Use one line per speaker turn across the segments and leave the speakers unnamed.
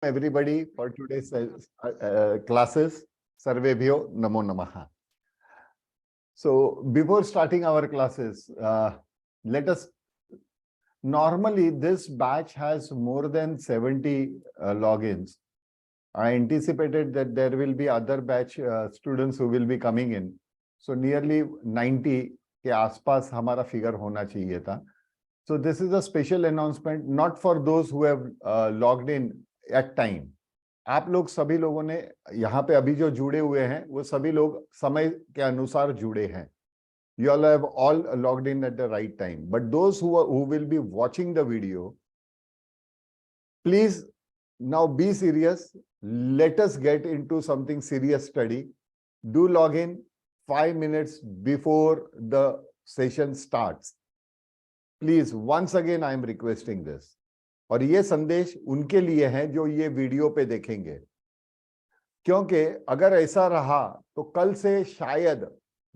everybody for today's classes. Sarvebhyo Namo Namaha. So before starting our classes, let us, normally this batch has more than 70 logins. I anticipated that there will be other batch students who will be coming in. So nearly 90 के आसपास हमारा figure होना चाहिए था. So this is a special announcement, not for those who have logged in at time. आप लोग सभी लोगों ने यहाँ पे अभी जो जुड़े हुए हैं वो सभी लोग समय के अनुसार जुड़े हैं. You all have all logged in at the right time. But those who will be watching the video, please now be serious. Let us get into something serious study. Do log in 5 minutes before the session starts. Please, once again, I am requesting this. और ये संदेश उनके लिए है जो ये video पे देखेंगे, क्योंकि अगर ऐसा रहा तो कल से शायद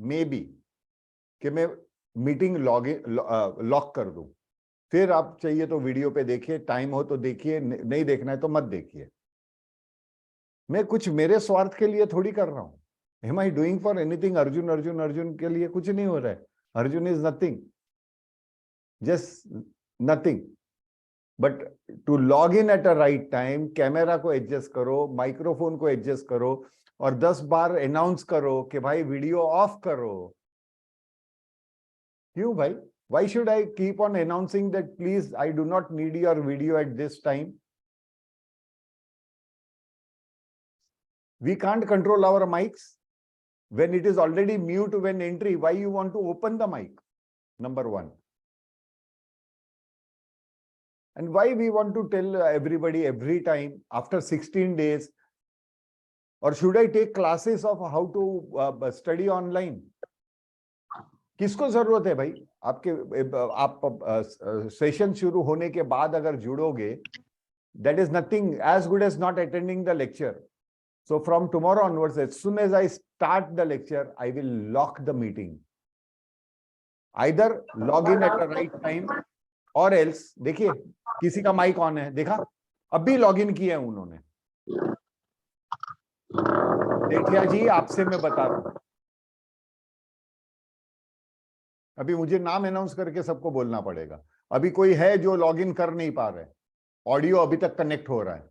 मे बी कि मैं मीटिंग लॉक कर दूं. फिर आप चाहिए तो वीडियो पे देखिए, टाइम हो तो देखिए, नहीं देखना है तो मत देखिए. मैं कुछ मेरे स्वार्थ के लिए थोड़ी कर रहा हूं. Am I doing for anything? Arjun के लिए कुछ नहीं हो रहा है. Arjun is nothing, just nothing. But to log in at a right time, camera को एडजस्ट करो, माइक्रोफोन को एडजस्ट करो और 10 बार अनाउंस करो कि भाई वीडियो ऑफ करो. क्यों भाई? Why should I keep on announcing that please I do not need your video at this time? We can't control our mics when it is already mute when entry. Why you want to open the mic? Number one. And why we want to tell everybody every time after 16 days, or should I take classes of how to study online? किसको जरूरत है भाई? आप session शुरू होने के बाद अगर जुड़ोगे, that is nothing as good as not attending the lecture. So from tomorrow onwards, as soon as I start the lecture, I will lock the meeting. Either log in at the right time or else, देखिए किसी का mic on है, देखा? अभी log in किया है उन्होंने. देखिए जी, आपसे मैं बता रहा हूं, अभी मुझे नाम अनाउंस करके सबको बोलना पड़ेगा. अभी कोई है जो लॉग इन कर नहीं पा रहे, ऑडियो अभी तक कनेक्ट हो रहा है,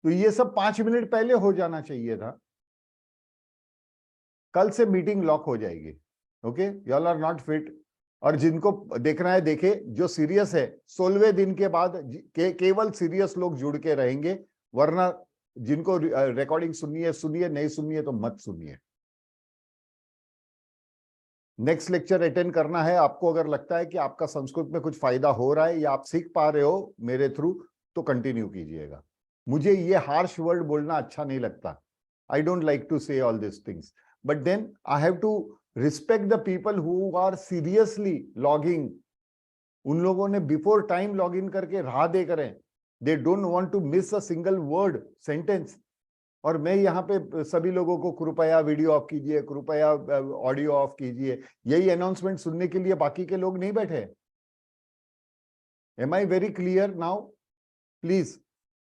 तो ये सब 5 मिनट पहले हो जाना चाहिए था. कल से मीटिंग लॉक हो जाएगी. Okay, you all are not fit. और जिनको देखना है देखे, जो सीरियस है 16वें दिन के बाद केवल सीरियस लोग जुड़ के रहेंगे, वरना जिनको रिकॉर्डिंग सुननी है सुनिए, नहीं सुनिए है तो मत सुनिए. नेक्स्ट लेक्चर अटेंड करना है आपको. अगर लगता है कि आपका संस्कृत में कुछ फायदा हो रहा है या आप सीख पा रहे हो मेरे थ्रू, तो कंटिन्यू कीजिएगा. मुझे ये हार्श वर्ड बोलना अच्छा नहीं लगता. I don't like to say all this things, but then I have to respect the people who are seriously logging. उन लोगों ने बिफोर टाइम लॉग इन करके राह देख रहे हैं. They don't want to miss a single word, sentence. और मैं यहाँ पे सभी लोगों को कृपया वीडियो ऑफ कीजिए, कृपया ऑडियो ऑफ कीजिए, यही अनाउंसमेंट सुनने के लिए बाकी के लोग नहीं बैठे. Am I very clear now? Please,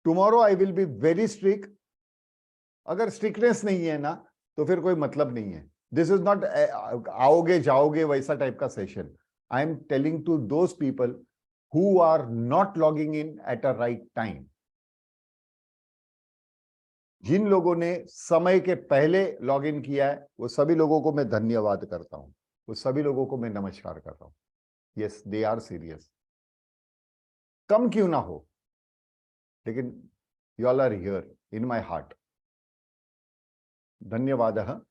tomorrow I will be very strict. अगर स्ट्रिक्टनेस नहीं है ना तो फिर कोई मतलब नहीं है. This is not आओगे जाओगे वैसा टाइप का session. I am telling to those people who are not logging in at a right time. जिन लोगों ने समय के पहले लॉग इन किया है वो सभी लोगों को मैं धन्यवाद करता हूं, वो सभी लोगों को मैं नमस्कार कर रहा हूं. Yes, they are serious. कम क्यों ना हो, लेकिन you all are here in my heart. धन्यवाद.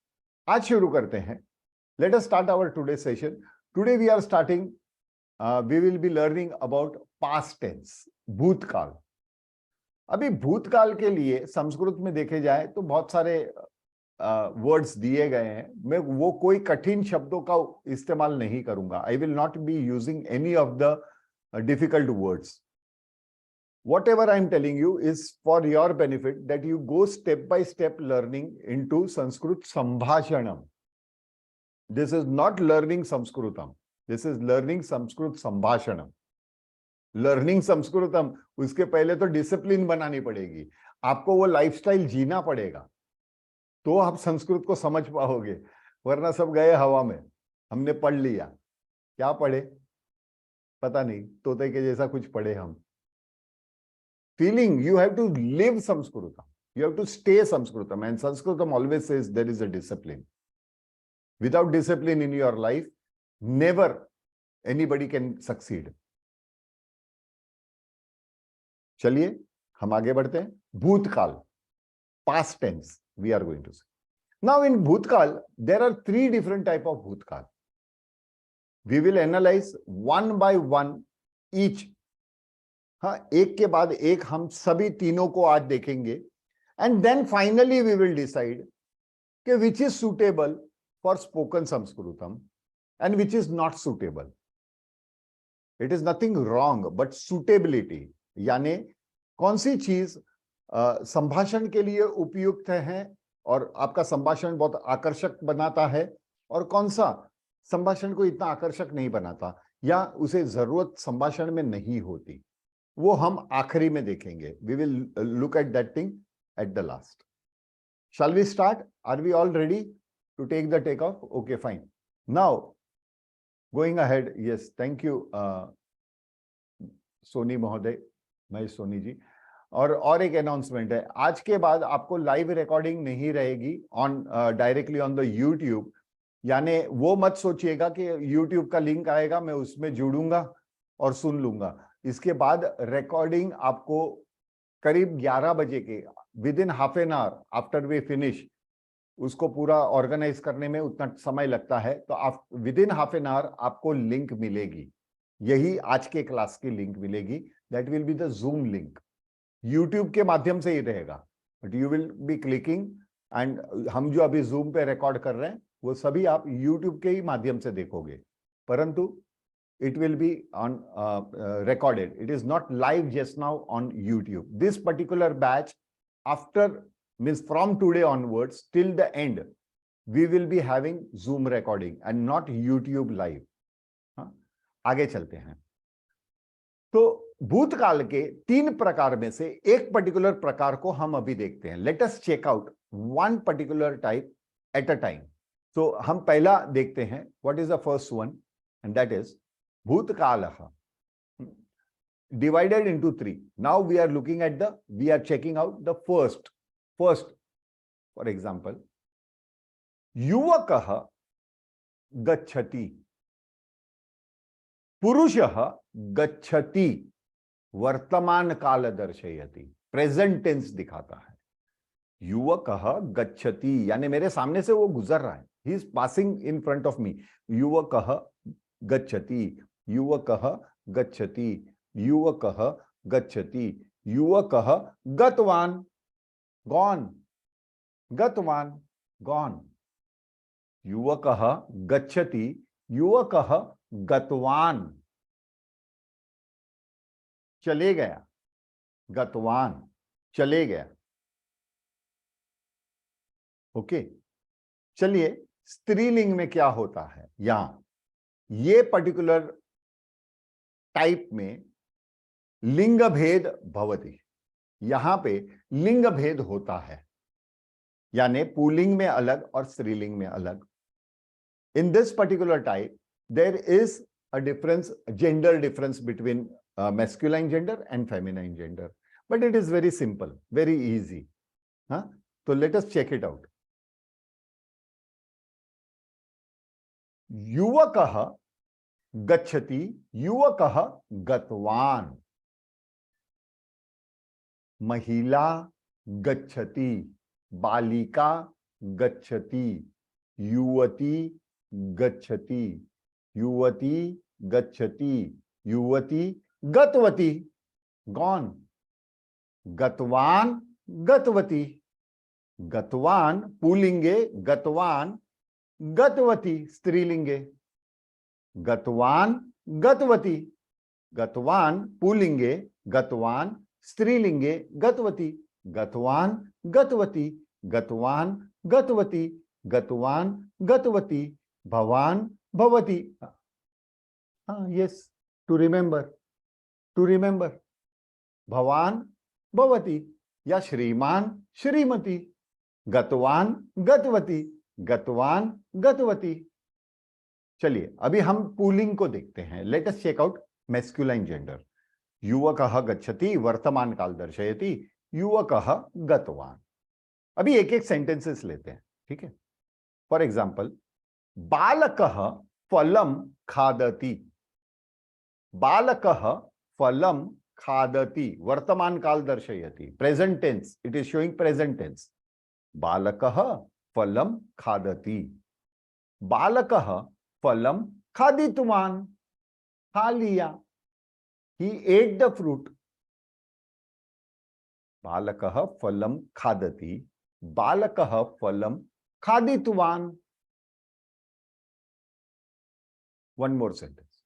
आज शुरू करते हैं. Let us start our today's session. Today we are starting, we will be learning about past tense, भूतकाल. अभी भूतकाल के लिए संस्कृत में देखे जाए तो बहुत सारे वर्ड्स दिए गए हैं. मैं वो कोई कठिन शब्दों का इस्तेमाल नहीं करूंगा. I will not be using any of the difficult words. Whatever I am telling you is for your benefit, that you go step by step learning into Sanskrit Sambhashanam. This is not learning Sanskritam. This is learning Sanskrit Sambhashanam. Learning Sanskritam, उसके पहले तो discipline बनानी पड़ेगी, आपको वो lifestyle जीना पड़ेगा, तो आप संस्कृत को समझ पाओगे, वरना सब गए हवा में। हमने पढ़ लिया, क्या पढ़े पता नहीं, तोते के जैसा कुछ पढ़े हम। Feeling, you have to live Sanskritam, you have to stay Sanskritam, and Sanskritam always says there is a discipline. Without discipline in your life, never anybody can succeed. चलिए हम आगे बढ़ते हैं। भूतकाल, past tense we are going to see. Now in bhutkal there are three different type of bhutkal. We will analyze one by one each. हाँ, एक के बाद एक हम सभी तीनों को आज देखेंगे, and then finally we will decide कि which is suitable for spoken Sanskritam and which is not suitable. It is nothing wrong, but suitability, यानी कौन सी चीज संभाषण के लिए उपयुक्त है और आपका संभाषण बहुत आकर्षक बनाता है, और कौन सा संभाषण को इतना आकर्षक नहीं बनाता या उसे जरूरत संभाषण में नहीं होती, वो हम आखिरी में देखेंगे. We will look at that thing at the last. Shall we start? Are we all ready to take the takeoff? Okay, fine. Now, going ahead, yes, thank you, Soni महोदय, महेश सोनी जी. और एक अनाउंसमेंट है, आज के बाद आपको लाइव रिकॉर्डिंग नहीं रहेगी on directly on the YouTube. यानी वो मत सोचिएगा कि यूट्यूब का लिंक आएगा मैं उसमें जुड़ूंगा और सुन लूंगा. इसके बाद रिकॉर्डिंग आपको करीब 11 बजे के within half an hour after we finish, उसको पूरा ऑर्गेनाइज करने में उतना समय लगता है, तो आप with in half an our आपको लिंक मिलेगी, यही आज के क्लास की लिंक मिलेगी. That will be the zoom link. YouTube के माध्यम से ही रहेगा, but you will be clicking, and हम जो अभी जूम पे रिकॉर्ड कर रहे हैं वो सभी आप यूट्यूब के ही माध्यम से देखोगे, परंतु it will be on recorded. It is not live just now on YouTube. This particular batch, after means from today onwards till the end, we will be having Zoom recording and not YouTube live. हाँ, आगे चलते हैं. तो भूतकाल के 3 प्रकार में से एक पर्टिकुलर प्रकार को हम अभी देखते हैं. Let us check out one particular type at a time. So हम पहला देखते हैं. What is the first one? And that is Bhutkalah, divided into 3. Now we are looking at we are checking out the first. For example, Yuvakah gacchati, Purushah gacchati, वर्तमान काल दर्शयति, present tense दिखाता है. युवकः गच्छति यानी मेरे सामने से वो गुजर रहा है, he is passing in front of me. युवकः गच्छति, युवकः गच्छति, युवकः गच्छति, युवकः गतवान, गॉन, गतवान, गॉन. युवकः गच्छति, युवकः गतवान, चले गया, गतवान, चले गया. ओके, चलिए स्त्रीलिंग में क्या होता है. यहां ये पर्टिकुलर टाइप में लिंग भेद भवति, यहां पे लिंग भेद होता है, यानी पुल्लिंग में अलग और स्त्रीलिंग में अलग. In this particular type there is a difference, gender difference between masculine gender and feminine gender, but it is very simple, very easy. So let us check it out. युवकः गच्छति, युवकः गतवान. महिला गच्छति, बालिका गच्छति, युवती गच्छति, युवती गच्छति, युवती गतवती, गॉन. गतवान, गतवती, गतवान पुल्लिंगे, गतवान, गतवती स्त्रीलिंगे. गतवान, गतवती, गतवान पुल्लिंगे, गतवान स्त्रीलिंगे, गतवती, गतवान, गतवती, गतवान, गतवती, गतवान, गतवती, भवान, भवती. हाँ, yes, to remember. to remember. Bhavan, Bhavati, या श्रीमान, श्रीमती, गतवान, गतवती, गतवान, गतवती. चलिए अभी हम पुलिंग को देखते हैं. Let us check out masculine gender. युवकः गच्छति वर्तमान काल दर्शयति, युवकः गतवान. अभी एक एक सेंटेंसेस लेते हैं, ठीक है. फॉर एग्जांपल, बालकः फलं खादति. बालकः फलं खादति, वर्तमान काल दर्शयति, present tense, it is showing present tense. बालकः फलं खादति. बालकः फलं खादितवान, खा लिया. He ate the fruit. बालकः फलं खादति, बालकः फलं खादितवान. One more sentence.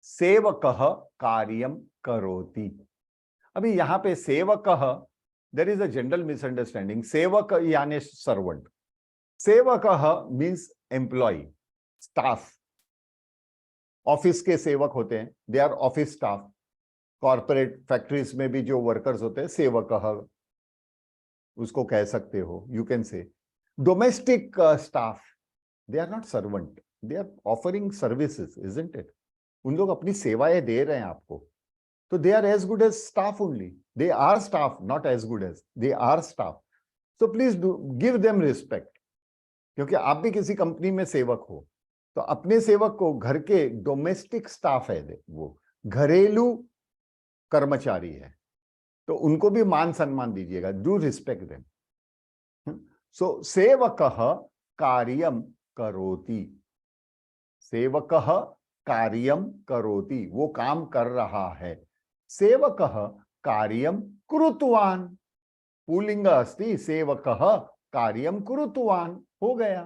सेवकः कार्यं करोति. अभी यहां पे सेवकः, there is a general misunderstanding. सेवक यानी सर्वेंट. सेवकः means employee, staff. ऑफिस के सेवक होते हैं, they are office staff. Corporate factories में भी जो वर्कर्स होते हैं, सेवकः उसको कह सकते हो, you can say. Domestic staff, they are not servant, they are offering services, isn't it. उन लोग अपनी सेवाएं दे रहे हैं आपको, तो they are as good as staff only. They are staff, not as good as, they are staff. So please do give them respect, क्योंकि आप भी किसी कंपनी में सेवक हो, तो अपने सेवक को, घर के डोमेस्टिक स्टाफ है वो, घरेलू कर्मचारी है, तो उनको भी मान सम्मान दीजिएगा. Do respect them. सो सेवकः कार्यं करोति. सेवकः कार्यं करोति, वो काम कर रहा है. सेवकः कार्यं कृतवान. पुल्लिंग अस्ति, सेवकः कार्यं कृतवान. हो गया,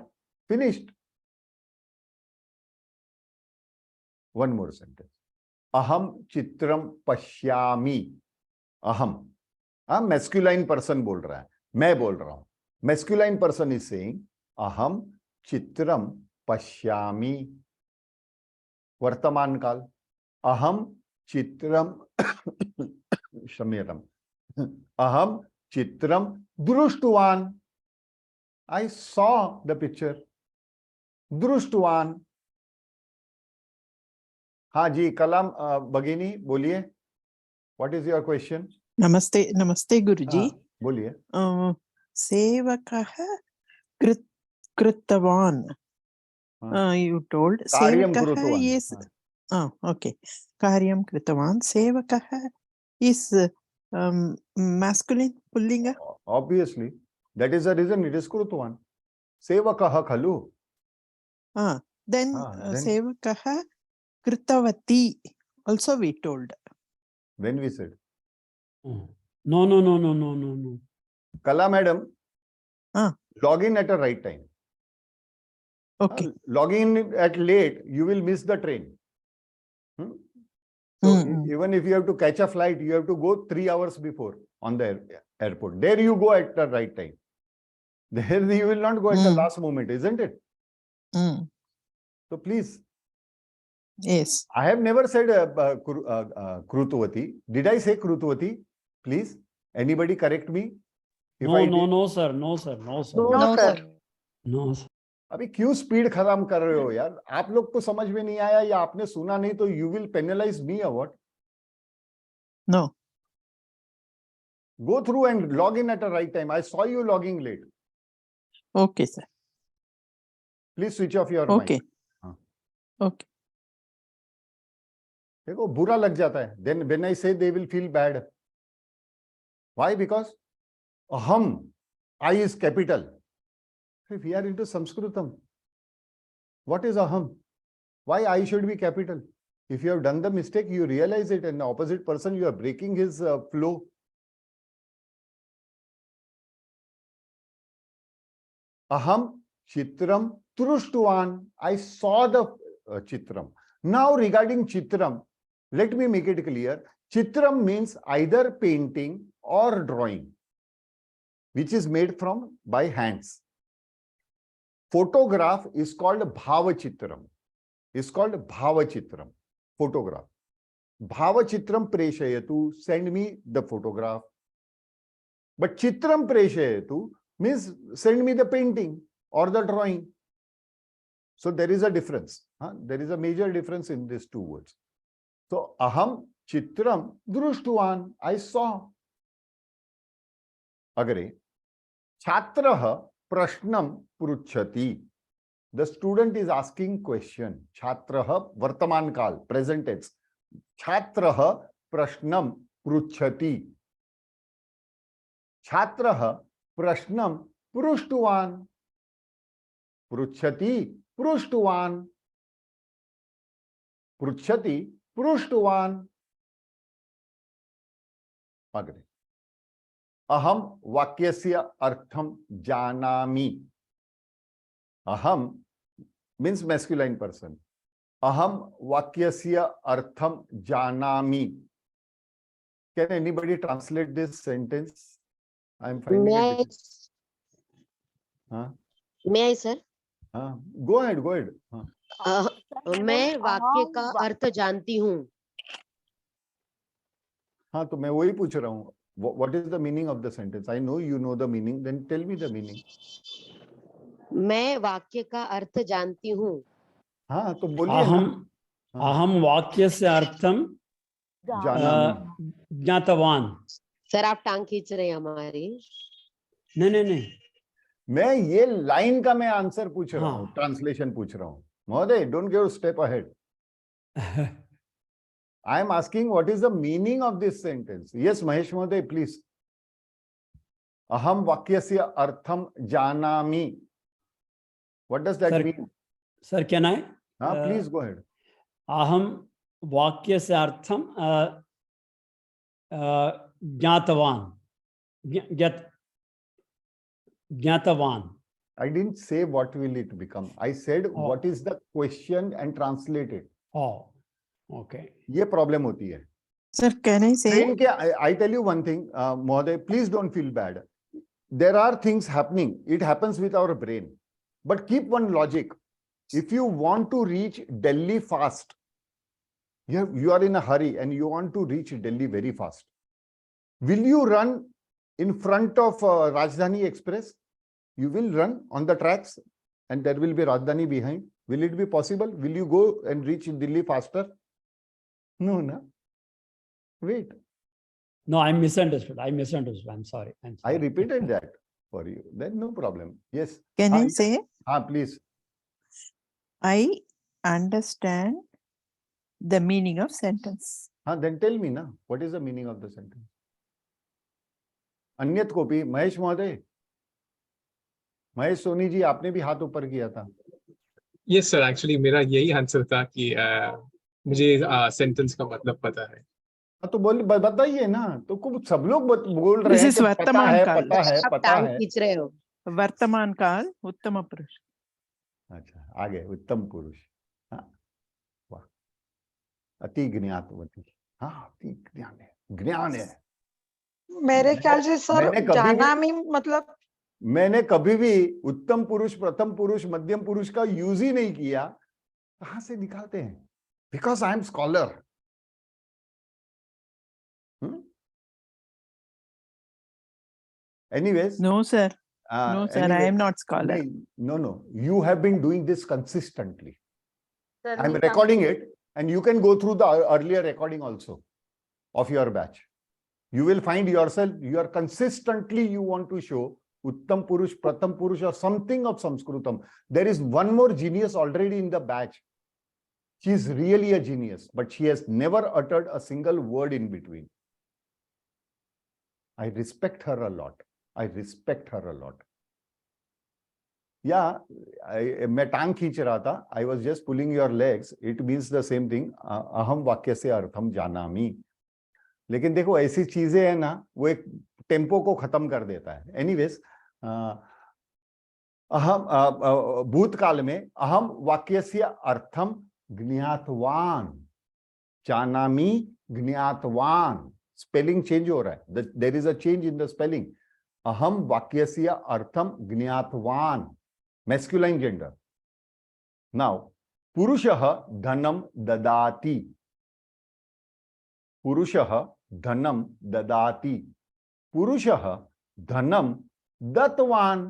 फिनिश्ड. One more sentence. अहम चित्रम पश्यामि. अहम, मैस्कुलाइन पर्सन बोल रहा है, मैं बोल रहा हूं. मैस्कुलाइन पर्सन इज सेइंग अहम चित्रम पश्यामि. वर्तमान काल, अहम चित्रम क्षम्यताम, अहम चित्रम दृष्टवान. I saw the picture. दृष्टवान. हाँ जी, कलाम भगिनी बोलिए, व्हाट इज योर क्वेश्चन?
नमस्ते. नमस्ते गुरुजी.
बोलिए.
सेवकः कृतवान. You told सेवकः is okay. कार्यं कृतवान. सेवकः is masculine pullinga.
Obviously, that is the reason it is कृतवान. सेवकः खलु.
Then सेवकः कृतवती also we told.
When we said?
No.
Kala madam, log in at a right time.
Okay.
Logging in at late, you will miss the train. So even if you have to catch a flight, you have to go 3 hours before on the airport. There you go at the right time. There you will not go at the last moment, isn't it? So please.
Yes.
I have never said Krutuvati. Did I say Krutuvati? Please, anybody correct me?
No, sir.
अभी क्यों speed खत्म कर रहे हो यार? आप लोग को समझ में नहीं आया या आपने सुना नहीं, तो you will penalise me or what?
No.
Go through and log in at a right time. I saw you logging late.
Okay, sir.
Please switch off your mic.
Okay.
देखो बुरा लग जाता है. Then when I say, they will feel bad. Why? Because aham, I is capital. If we are into Sanskritam, what is aham? Why I should be capital? If you have done the mistake, you realize it, and the opposite person, you are breaking his flow. Aham chitram trushtuvan. I saw the chitram. Now regarding chitram, let me make it clear. Chitram means either painting or drawing, which is made by hands. Photograph is called bhava chitram. Photograph. Bhavachitram preshayatu, send me the photograph. But chitram preshayatu means send me the painting or the drawing. So there is a difference. There is a major difference in these two words. So aham chitram drushtuvan, I saw. Agre chhatrah prashnam pruchhati. The student is asking question. Chhatrah vartaman kal, present tense. Chhatrah prashnam pruchhati. Chhatrah prashnam prushtuvan. Pruchhati prushtuvan. Pruchhati prushtuvan. Agre aham vakyasya artham janami. Aham means masculine person. Aham vakyasya artham janami. Can anybody translate this sentence? I am finding it difficult.
May I, sir?
Go ahead, go ahead.
मैं वाक्य का अर्थ जानती हूँ.
हाँ, तो मैं वही पूछ रहा हूँ. What is the meaning of the sentence? I know you know the meaning. Then tell me the meaning.
मैं वाक्य का अर्थ जानती हूँ.
हाँ, तो बोलिए ना.
अहम वाक्यस्य अर्थम ज्ञातवान.
सर आप टांग खींच रहे हैं हमारी.
नहीं
मैं ये लाइन का मैं आंसर पूछ रहा हूँ, ट्रांसलेशन पूछ रहा हूँ. महोदय, don't go step ahead. I am asking what is the meaning of this sentence. Yes, Mahesh Mohoday, please. Aham vakyasya artham janami. What does that mean?
Sir, can I?
Please go ahead.
Aham vakyasya artham ज्ञातवान. ज्ञातवान.
I didn't say what will it become. I said what is the question and translate it.
Oh, okay.
ये problem होती है.
Sir, can I say?
I tell you one thing, Mohoday, please don't feel bad. There are things happening. It happens with our brain. But keep one logic. If you want to reach Delhi fast, you are in a hurry and you want to reach Delhi very fast. Will you run in front of Rajdhani Express? You will run on the tracks and there will be Rajdhani behind. Will it be possible? Will you go and reach Delhi faster? No, no. Wait.
No, I misunderstood. I'm sorry.
I repeated that for you. Then no problem. Yes.
Can I say?
Please.
I understand the meaning of sentence.
Then tell me na, what is the meaning of the sentence? अन्यत कोपी, महेश महोदय, महेश सोनी जी, आपने भी हाथ ऊपर किया था.
Yes sir, actually मेरा यही आंसर था कि मुझे सेंटेंस का मतलब पता है.
तो बोल बताइए ना. तो कुछ सब लोग बोल रहे हैं कि पता है.
खींच रहे हो.
वर्तमान काल उत्तम पुरुष.
अच्छा, आगे उत्तम पुरुष. हाँ, वाह, अति ज्ञातवती. हाँ, अति ज्ञान है.
मेरे ख्याल से सर जानामी मतलब
मैंने कभी भी उत्तम पुरुष, प्रथम पुरुष, मध्यम पुरुष का यूज ही नहीं किया. कहां से निकालते हैं? Because I am scholar. Anyways.
No, sir. No, sir, I am not scholar.
No. You have been doing this consistently. I am recording it and you can go through the earlier recording also of your batch. You will find yourself, you are consistently, you want to show Uttam Purush, Pratham Purush or something of Sanskritam. There is one more genius already in the batch. She is really a genius, but she has never uttered a single word in between. I respect her a lot. Yeah, मैं टांग खींच रहा था. I was just pulling your legs. It means the same thing. अहम वाक्य से अर्थम जानामि. लेकिन देखो ऐसी चीजें है ना, वो एक टेम्पो को खत्म कर देता है. एनीवेज, अहम भूतकाल में अहम वाक्यस्य अर्थम ज्ञातवान, जानामि ज्ञातवान. स्पेलिंग चेंज हो रहा है. There is a change in the spelling. अहम वाक्यस्य अर्थम ज्ञातवान, मैस्कुलाइन जेंडर. नाउ पुरुषः धनम ददाति. पुरुषः धनं ददाति, पुरुषः धनं दत्तवान्,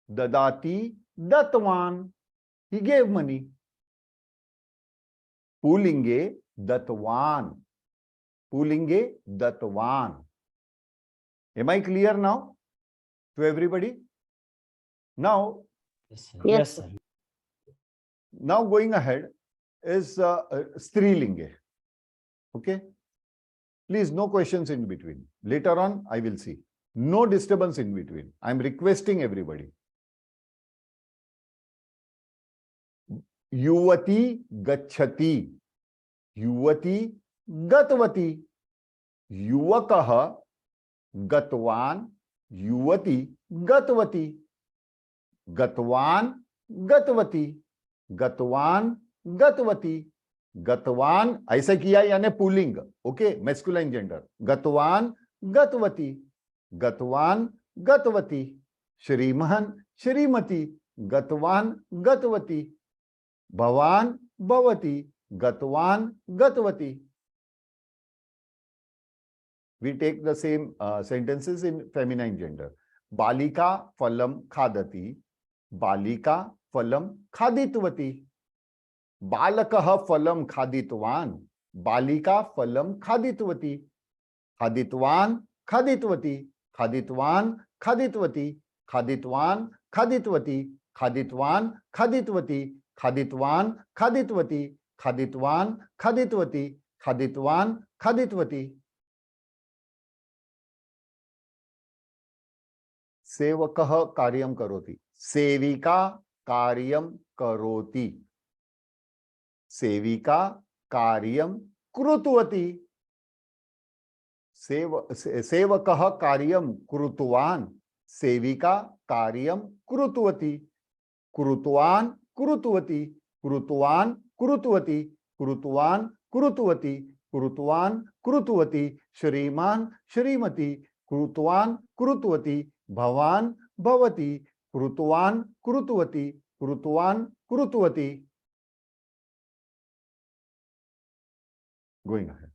ददाति दत्तवान्, he gave money. पुल्लिंगे दत्तवान्, पुल्लिंगे दत्तवान्. Am I clear now to everybody? Now
Yes, sir.
Yes,
Yes, sir.
now going ahead is strilinge. Okay, please, no questions in between. Later on I will see. No disturbance in between. I am requesting everybody. युवती गच्छति, युवती गतवती, युवकः गतवान्, युवती गतवती, गतवान् गतवती, गतवान् गतवती, गतवान ऐसा किया यानी पुल्लिंग. Okay, masculine gender. गतवान गतवती, गतवान गतवती, श्रीमान श्रीमती, गतवान गतवती, भवान भवती, गतवान गतवती. We take the same sentences in feminine gender. बालिका फलम खादति, बालिका फलम खादितवती, बालकः फलम खादितवान्, बालिका फलम खादितवती, खादितवान् खादितवती, खादितवान् खादितवती, खादितवान् खादितवती, खादितवान् खादितवती, खादितवान् खादितवती, खादितवान् खादितवती, खादितवान् खादितवती. सेवकः कार्यं करोति, सेविका कार्यं करोति, सेविका कार्यं कृतवती, सेवकः कार्यं कृतवान्, सेविका कार्यं कृतवती, कृतवान् कृतवती, कृतवान् कृतवती, कृतवान् कृतवती, कृतवान् कृतवती, श्रीमान श्रीमती, कृतवान् कृतवती, भवान् भवती, कृतवान् कृतवती, कृतवान् कृतवती. Going ahead.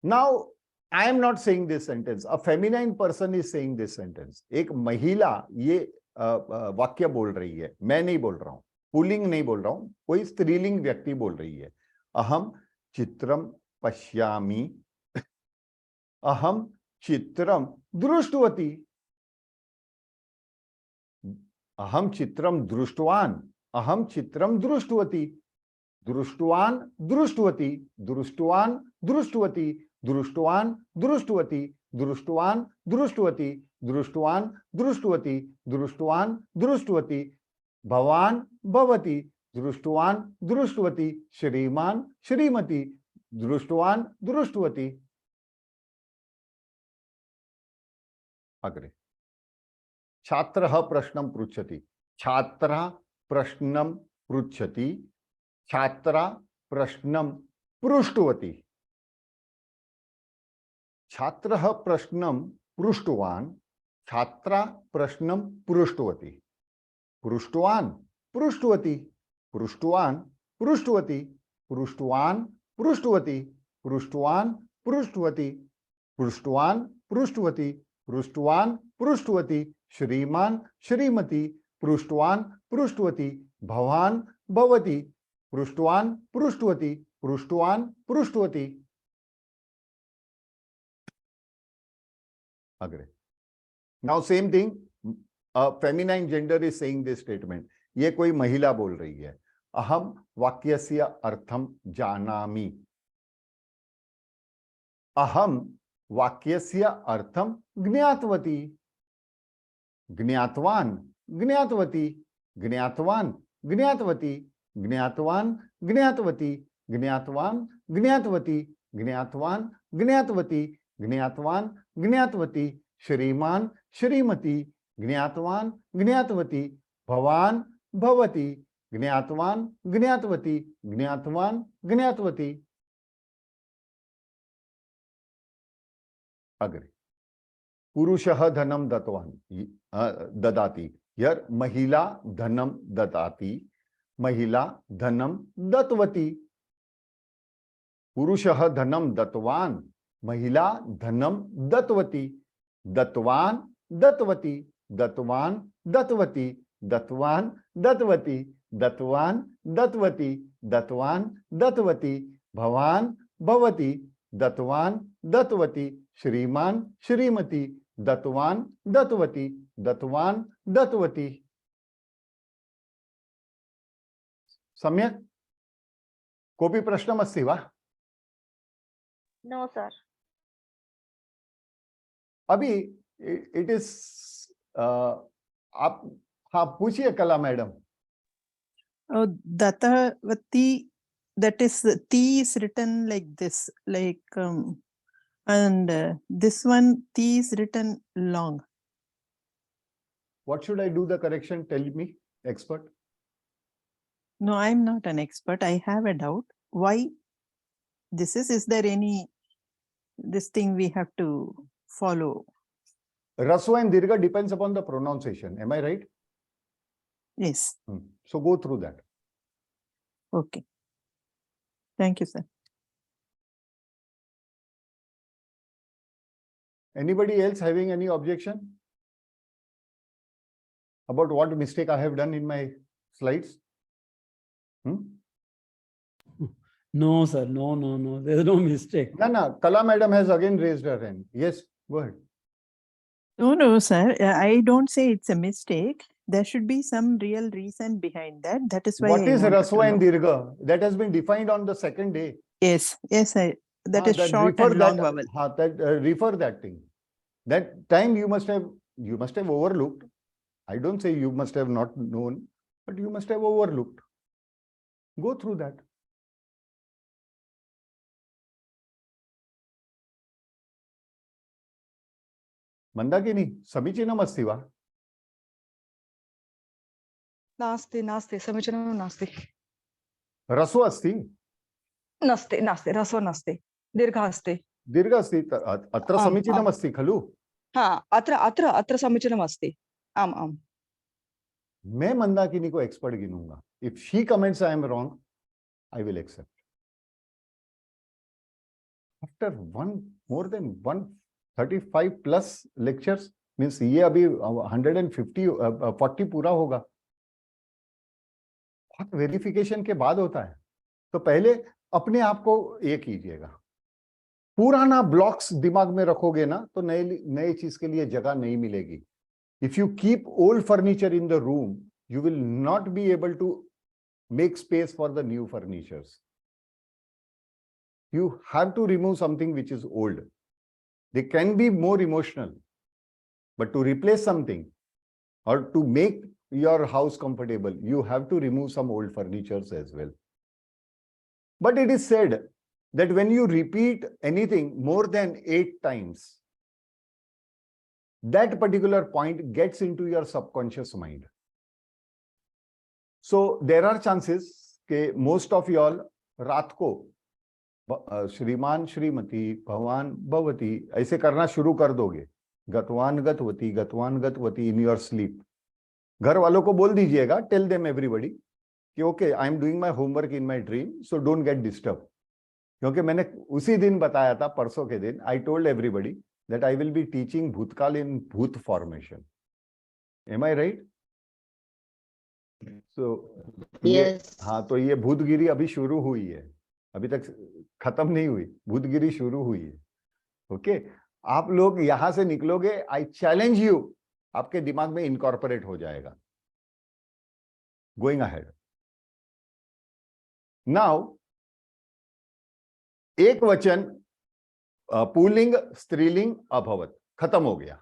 Now, I am not saying this sentence. A feminine person is saying this sentence. एक महिला ये वाक्य बोल रही है, मैं नहीं बोल रहा हूं, पुल्लिंग नहीं बोल रहा हूं, कोई स्त्रीलिंग व्यक्ति बोल रही है. अहम चित्रम पश्यामि, अहम चित्रम दृष्टवती, अहम चित्रम दृष्टवान्, अहम चित्रम दृष्टवती, दृष्टवान् दृष्टवती, दृष्टवान् दृष्टवती, दृष्टवान् दृष्टवती, दृष्टवान् दृष्टवती, दृष्टवान् दृष्टवती, दृष्टवान् दृष्टवती, भवान् भवती, दृष्टवान् दृष्टवती, श्रीमान श्रीमती, दृष्टवान् दृष्टवती. अग्रे. छात्रः प्रश्नं पृच्छति, छात्रः प्रश्नं पृच्छति, छात्रा प्रश्नं पृष्टवती, छात्रः प्रश्नं पृष्टवान्, छात्रा प्रश्नं पृष्टवती, पृष्टवान् पृष्टवती, पृष्टवान् पृष्टवती, पृष्टवान् पृष्टवती, पृष्टवान् पृष्टवती, पृष्टवान् पृष्टवती, पृष्टवान् पृष्टवती, श्रीमान श्रीमती, पृष्टवान् पृष्टवती, भवान् भवती, पृष्टवान् पृष्टवती, पृष्टवान् पृष्टवती. अग्रे. Now same thing, a feminine gender is saying this statement. ये कोई महिला बोल रही है. अहम वाक्यस्य अर्थं जानामि, अहम वाक्यस्य अर्थं ज्ञातवती, ज्ञातवान् ज्ञातवती, ज्ञातवान् ज्ञातवती, ज्ञातवान् ज्ञातवती, ज्ञातवान् ज्ञातवती, ज्ञातवान् ज्ञातवती, ज्ञातवान् ज्ञातवती, श्रीमान श्रीमती, ज्ञातवान् ज्ञातवती, भवान् भवती, ज्ञातवान् ज्ञातवती, ज्ञातवान् ज्ञातवती. अग्रे. पुरुषः धनं दत्तवान् ददाति, यर् महिला धनं ददाति, महिला धनं दत्तवती, पुरुषः धनम दत्तवान, महिला धनम दत्तवती, दत्तवान दत्तवती, दत्तवान दत्तवती, दत्तवान दत्तवती, दत्तवान दत्तवती, दत्तवान दत्तवती, भवान भवती, दत्तवान दत्तवती, श्रीमान श्रीमती, दत्तवान दत्तवती, दत्तवान दत्तवती। सम्यक्? कोऽपि प्रश्नमस्ति वा?
No sir.
अभी इट इज आप हाँ पूछिए Kala madam.
Oh, Dattavati, that is, T is written like this, like, and this one, T is written long.
What should I do the correction? Tell me, expert.
No, I'm not an expert. I have a doubt. Why this is there any, this thing we have to follow?
Raswa and Dirgha depends upon the pronunciation. Am I right?
Yes.
So go through that.
Okay. Thank you, sir.
Anybody else having any objection about what mistake I have done in my slides?
No, sir. No. There's no mistake.
No. Kala madam has again raised her hand. Yes, go ahead.
No, sir. I don't say it's a mistake. There should be some real reason behind that. That is why.
What
I
is
wanted to
Raswa and
know.
Dirgha? That has been defined on the second day.
Yes. That is short
refer
and long vowel.
Refer that thing. That time you must have overlooked. I don't say you must have not known, but you must have overlooked. Go through that. Mandakini, samichinam asti va?
नास्ति समीचीनं नास्ति
Raso asti?
नास्ति रसो नास्ति दीर्घ अस्ति
Dirgha asti? Atra
आम्,
samichinam
आम्।
asti khalu?
हाँ अत्र समीचीनम् अस्ति आम् आम्
मैं मंदाकिनी को expert गिनूंगा. If she comments I am wrong, I will accept. After more than 135 plus lectures, means ये अभी 140 पूरा होगा. बहुत वेरिफिकेशन के बाद होता है. तो पहले अपने आप को ये कीजिएगा. पुराना ब्लॉक्स दिमाग में रखोगे ना तो नए चीज के लिए जगह नहीं मिलेगी. If you keep old furniture in the room, you will not be able to make space for the new furnitures. You have to remove something which is old. They can be more emotional, but to replace something or to make your house comfortable, you have to remove some old furnitures as well. But it is said that when you repeat anything more than 8 times, that particular point gets into your subconscious mind. So there are chances that most of you all रात को श्रीमान श्रीमती भवान भवती ऐसे करना शुरू कर दोगे. गतवान गतवती in your sleep. घर वालों को बोल दीजिएगा, tell them everybody कि okay, I am doing my homework in my dream, so don't get disturbed. क्योंकि मैंने उसी दिन बताया था, परसों के दिन, I told everybody that I will be teaching Bhutkal in Bhut formation. Am I right? So
Yes.
हाँ, तो ये भूतगिरी अभी शुरू हुई है, अभी तक खत्म नहीं हुई, भूतगिरी शुरू हुई है. ओके, आप लोग यहां से निकलोगे, आई चैलेंज यू, आपके दिमाग में इनकॉर्पोरेट हो जाएगा. Going ahead. नाउ एक वचन पुल्लिंग स्त्रीलिंग अभवत खत्म हो गया.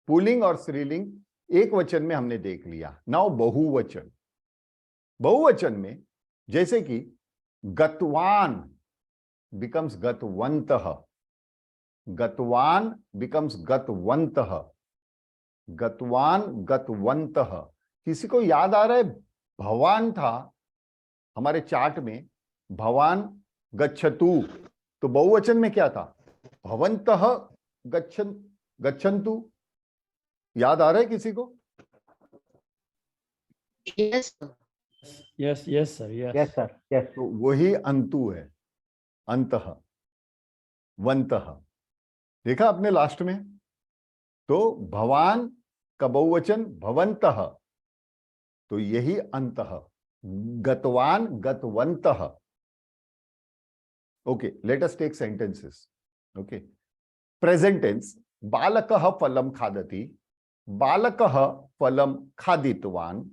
पुल्लिंग और स्त्रीलिंग एक वचन में हमने देख लिया. नाउ बहुवचन. बहुवचन में जैसे कि गतवान becomes गतवंतः, गतवान becomes गतवंतः, गतवान गतवंतः. किसी को याद आ रहा है भवान था हमारे चार्ट में, भवान गच्छतु, तो बहुवचन में क्या था? भवन्तः गच्छन्तु. याद आ रहा है किसी को?
Yes.
Yes, sir. Yes.
Yes, sir. Yes.
तो वही अंतु है. अंतः, वंतः। देखा आपने लास्ट में? तो भवान का बहुवचन भवंतः, तो यही अंतः। गतवान, गतवंतः। Okay, let us take sentences. Okay, present tense. बालकः फलं खादति, बालकः फलं खादितवान्.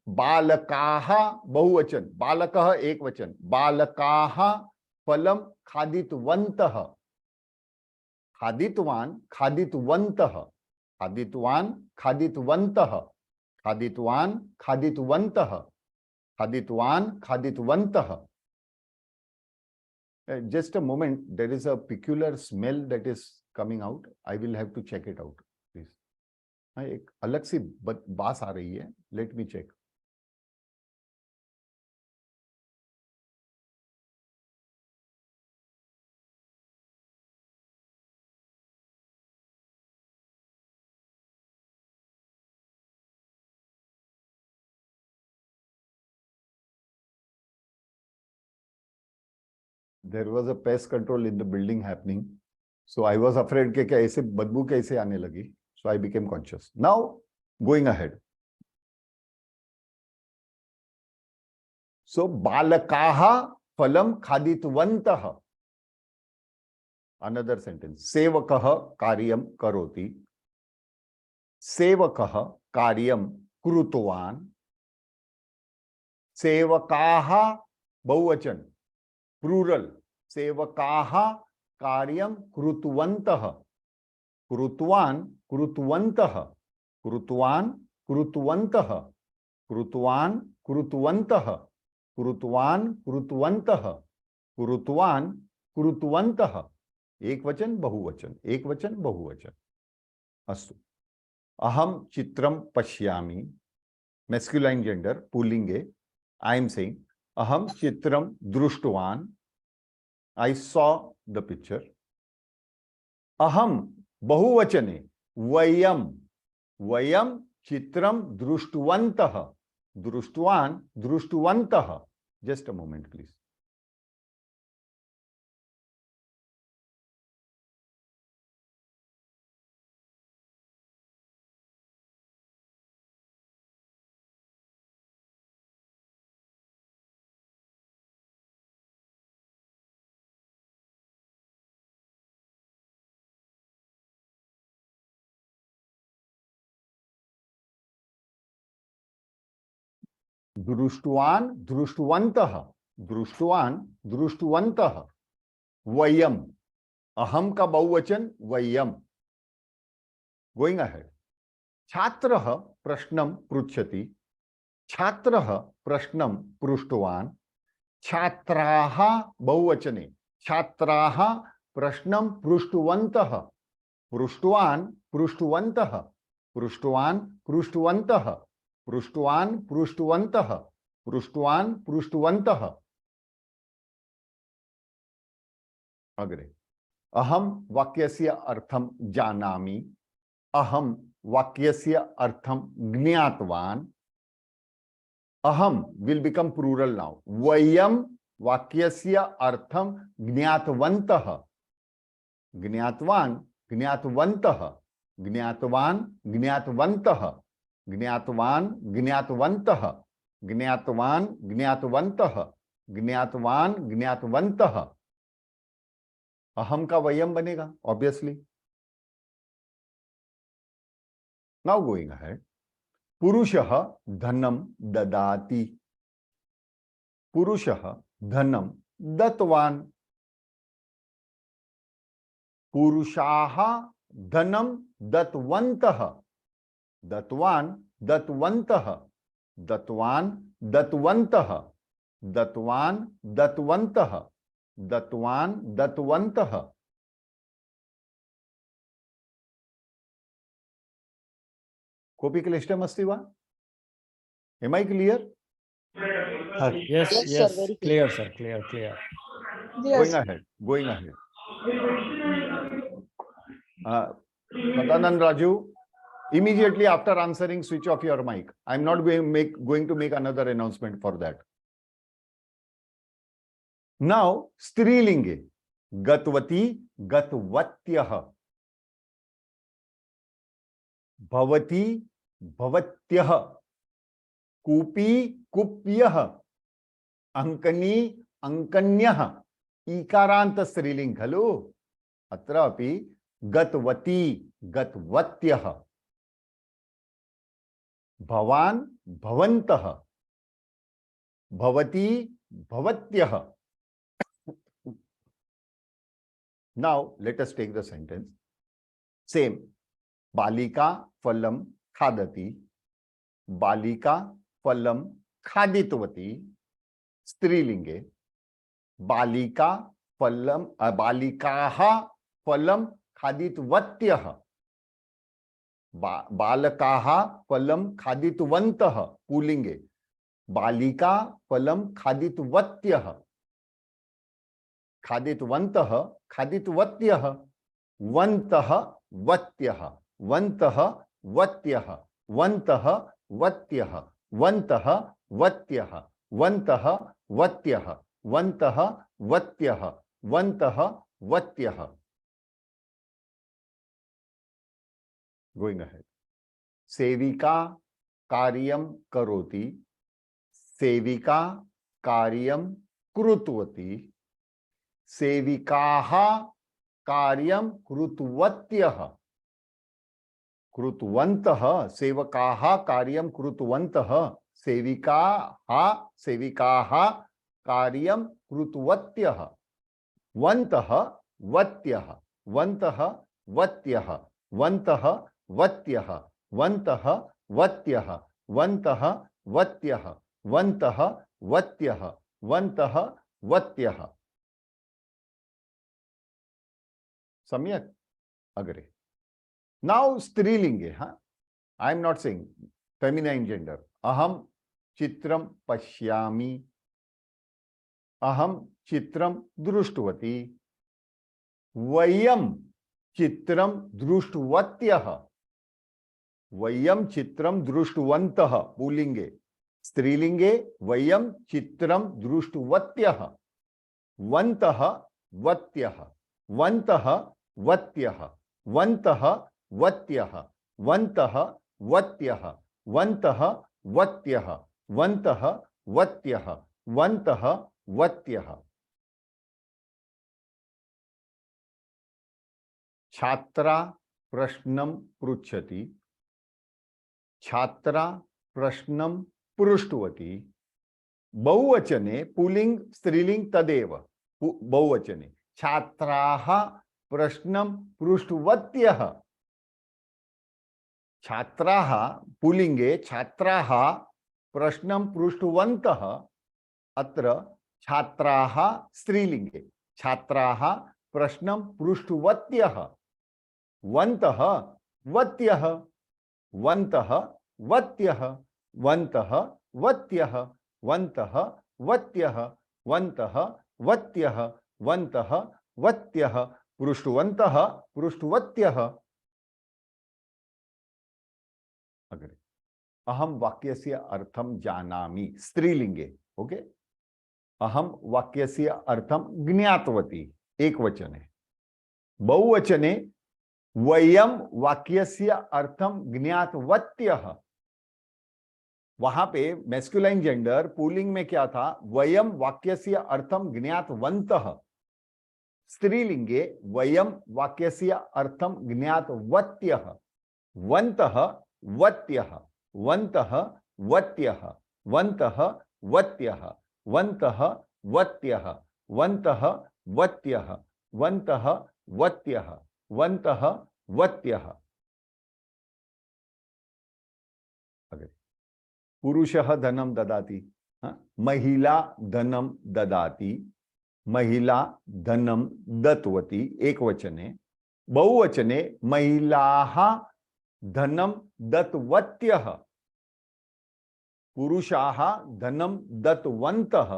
बालकाः बहुवचन, बालकः एक वचन. बालकाः फलं खादितवन्तः. खादितवान्, खादितवन्तः. खादितवान्, खादितवन्तः. खादितवान्, खादितवन्तः. खादितवान्, खादितवन्तः. Just a moment, there is a peculiar smell that is coming out. I will have to check it out, please. एक अलग सी बास आ रही है. Let me check. There was a pest control in the building happening, so I was afraid कि क्या ऐसे बदबू कैसे आने लगी. So I became conscious. Now going ahead. So balakaha phalam khaditvantaha. Another sentence. Sevakaha karyam karoti. Sevakaha karyam krutvan. Sevakaha बहुवचन, plural. Sevakaha karyam krutvantaha. Krutvan, krutvantaha. Krutvan, krutvantaha. Krutvan, krutvantaha. Krutvan, krutvantaha. Krutvan, krutvantaha. एक वचन बहुवचन, एक वचन बहुवचन. अस्तु. अहम चित्रम पश्यामि. Masculine gender, पुल्लिंगे. I am saying अहम चित्रम दृष्टवान. I saw the picture. अहम बहुवचने वयम. वयम चित्रम दृष्टवन्तः. दृष्टवान, दृष्टवन्तः. Just a moment, please. दृष्टवान, दृष्टवन्तः. दृष्टवान, दृष्टवन्तः. वयम, अहम का बहुवचन वयम. Going ahead. छात्रः प्रश्नं पृच्छति. छात्रः प्रश्नं पृष्टवान्. छात्राः बहुवचने. छात्राः प्रश्नं पृष्टवन्तः. पृष्टवान्, पृष्टवन्तः. पृष्टवान्, पृष्टवन्तः. पृष्टवान्, पृष्टवन्तः. पृष्टवान्, पृष्टवन्तः. अग्रे. अहम वाक्यस्य अर्थं जानामि. अहम वाक्यस्य अर्थं ज्ञातवान्. अहम will become plural now. वयम वाक्यस्य अर्थं ज्ञातवन्तः. ज्ञातवान्, ज्ञातवन्तः. ज्ञातवान्, ज्ञातवन्तः. ज्ञातवान्, ज्ञातवन्तः. ज्ञातवान्, ज्ञातवन्तः. ज्ञातवान्, ज्ञातवन्तः. अहम का वयम बनेगा ऑब्वियसली. Now going ahead. पुरुषः धनं ददाति. पुरुषः धनं दत्तवान्. पुरुषाः धनं दत्तवन्तः. दत्तवान्, दत्तवन्तः. दत्तवान्, दत्तवन्तः. दत्तवान्, दत्तवन्तः. दत्तवान्, दत्तवन्तः. कोऽपि क्लिष्टमस्ति वा? Am I clear?
Yes,
Yes, sir,
yes,
very
clear, sir, clear, clear.
Going ahead, going ahead. Sadanand Raju, immediately after answering, switch off your mic. I'm not going to make another announcement for that. Now स्त्रीलिंगे गतवती गतवत्यः, भवती भवत्यः, कूपी कूप्यः, अंकनी अंकन्यः। ईकारांत स्त्रीलिंग खलु, अत्रापि गतवती गतवत्यः, भवान भवन्तः, भवती भवत्यः। Now let us take the sentence. Same. बालिका फलम खादति, बालिका फलम खादितवती। स्त्रीलिंगे बालिका फलम बालिकाः फलम खादितवत्यः, बालकाः फलम खादितवन्तः। पुल्लिंगे बालिका फलम खादितवत्यः, खादितवन्तः खादितवत्यः, वन्तः वत्यः, वन्तः वत्यः, वन्तः वत्यः, वन्तः वत्यः, वन्तः वत्यः, वन्तः वत्यः, वन्तः वत्यः। Going ahead. सेविका कार्यं करोति, सेविका कार्यं कृतवती। सेविकाः कार्यं कृतवत्यः, कृतवन्तः, सेवकाः कार्यं कृतवन्तः, सेविकाः कार्यं कृतवत्यः, वन्तः वत्यः, वन्तः वत्यः, वन्तः वत्यः, वन्तः वत्यः, वन्तः वत्यः, वन्तः वत्यः, वन्तः वत्यः। सम्यक अग्रे। नाउ स्त्रीलिंगे, हाँ, I am not saying feminine gender. अहम चित्रम पश्यामि, अहम चित्रम दृष्टवती, वयम चित्रम दृष्टवत्यः, वयम चित्रम दृष्टवन्तः। पुल्लिंगे स्त्रीलिंगे वयम चित्रम दृष्टवत्यः, वन्तः वत्यः, वन्तः वत्यः, वन्तः वत्यः, वन्तः वत्यः, वन्तः वत्यः, वन्तः वत्यः, वन्तः वत्यः। छात्रा प्रश्नं पृच्छति, छात्रा प्रश्नं पृष्टवती। बहुवचने पुल्लिंग स्त्रीलिंग तदेव। बहुवचने छात्राः प्रश्नं पृष्टवत्यः, छात्राः पुल्लिंगे छात्राः प्रश्नं पृष्टवन्तः। अत्र छात्राः स्त्रीलिंगे, छात्राः प्रश्नं पृष्टवत्यः, वन्तः वत्यः, वन्तः वत्यः, वन्तः वत्यः, वन्तः वत्यः, वन्तः वत्यः, वन्तः वत्यः, पृष्टवन्तः पृष्टवत्यः। अग्रे अहम वाक्यस्य अर्थं जानामि, स्त्रीलिंगे। ओके, अहम वाक्यस्य अर्थं ज्ञातवती, एकवचने। बहुवचने वयम वाक्यस्य अर्थं ज्ञातवत्यः। वहां पे मैस्कुलाइन जेंडर, पुल्लिंग में क्या था? वयम वाक्यस्य अर्थं ज्ञातवन्तः। स्त्रीलिंगे वयम वाक्यस्य अर्थं ज्ञातवत्यः, वन्तः वत्यः, वन्तः वत्यः, वन्तः वत्यः, वन्तः वत्यः, वन्तः वत्यः, वन्तः वत्यः, वन्तः वत्यः। पुरुषः धनं ददाति, महिला धनं ददाति, महिला धनं दत्तवती, एकवचने। बहुवचने महिलाः धनं दत्तवत्यः, पुरुषाः धनं दत्तवन्तः,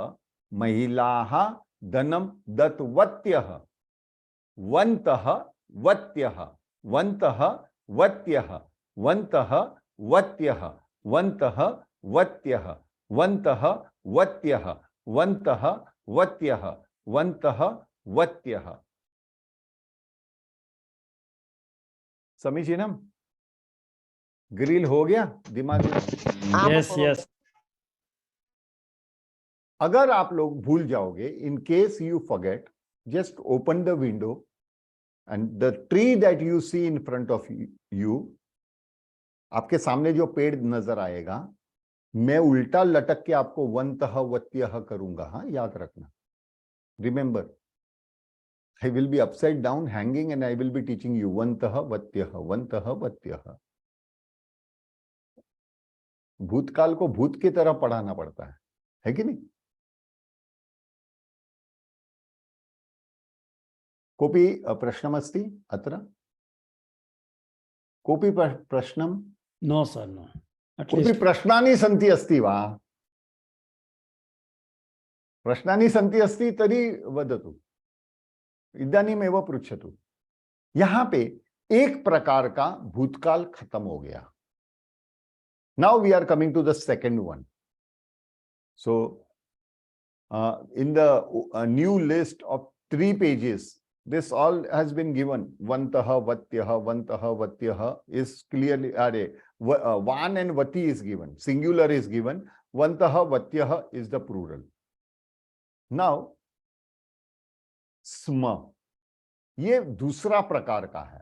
महिलाः धनं दत्तवत्यः, वन्तः वत्यः, वन्तः वत्यः, वन्तः वत्यः, वन्तः वत्यः, वन्तः वत्यः, वन्तः वत्यः, वन्तः वत्यः। समीचीनम? ग्रिल हो गया दिमाग में?
Yes, yes.
अगर आप लोग भूल जाओगे, in case you forget, just open the window and the tree that you see in front of you, आपके सामने जो पेड़ नजर आएगा, मैं उल्टा लटक के आपको वन्तः वत्यः करूंगा। हाँ, याद रखना। Remember, I will be upside down hanging and I will be teaching you वन्तः वत्यः, वन्तः वत्यः। भूतकाल को भूत की तरह पढ़ाना पड़ता है कि नहीं? कोऽपि प्रश्नमस्ति अत्र? कोऽपि प्रश्नं?
No, sir, no. At
कोऽपि
least
प्रश्नानि सन्ति अस्ति वा? प्रश्नानि सन्ति अस्ति तर्हि वदतु। इदानीमेव पृच्छतु। यहां पे एक प्रकार का भूतकाल खत्म हो गया। Now we are coming to the second one. So in the new list of 3 pages, this all has been given. Vantah vatyah is clearly, van and vati is given, singular is given, vantah vatyah is the plural. Now स्म, ये दूसरा प्रकार का है।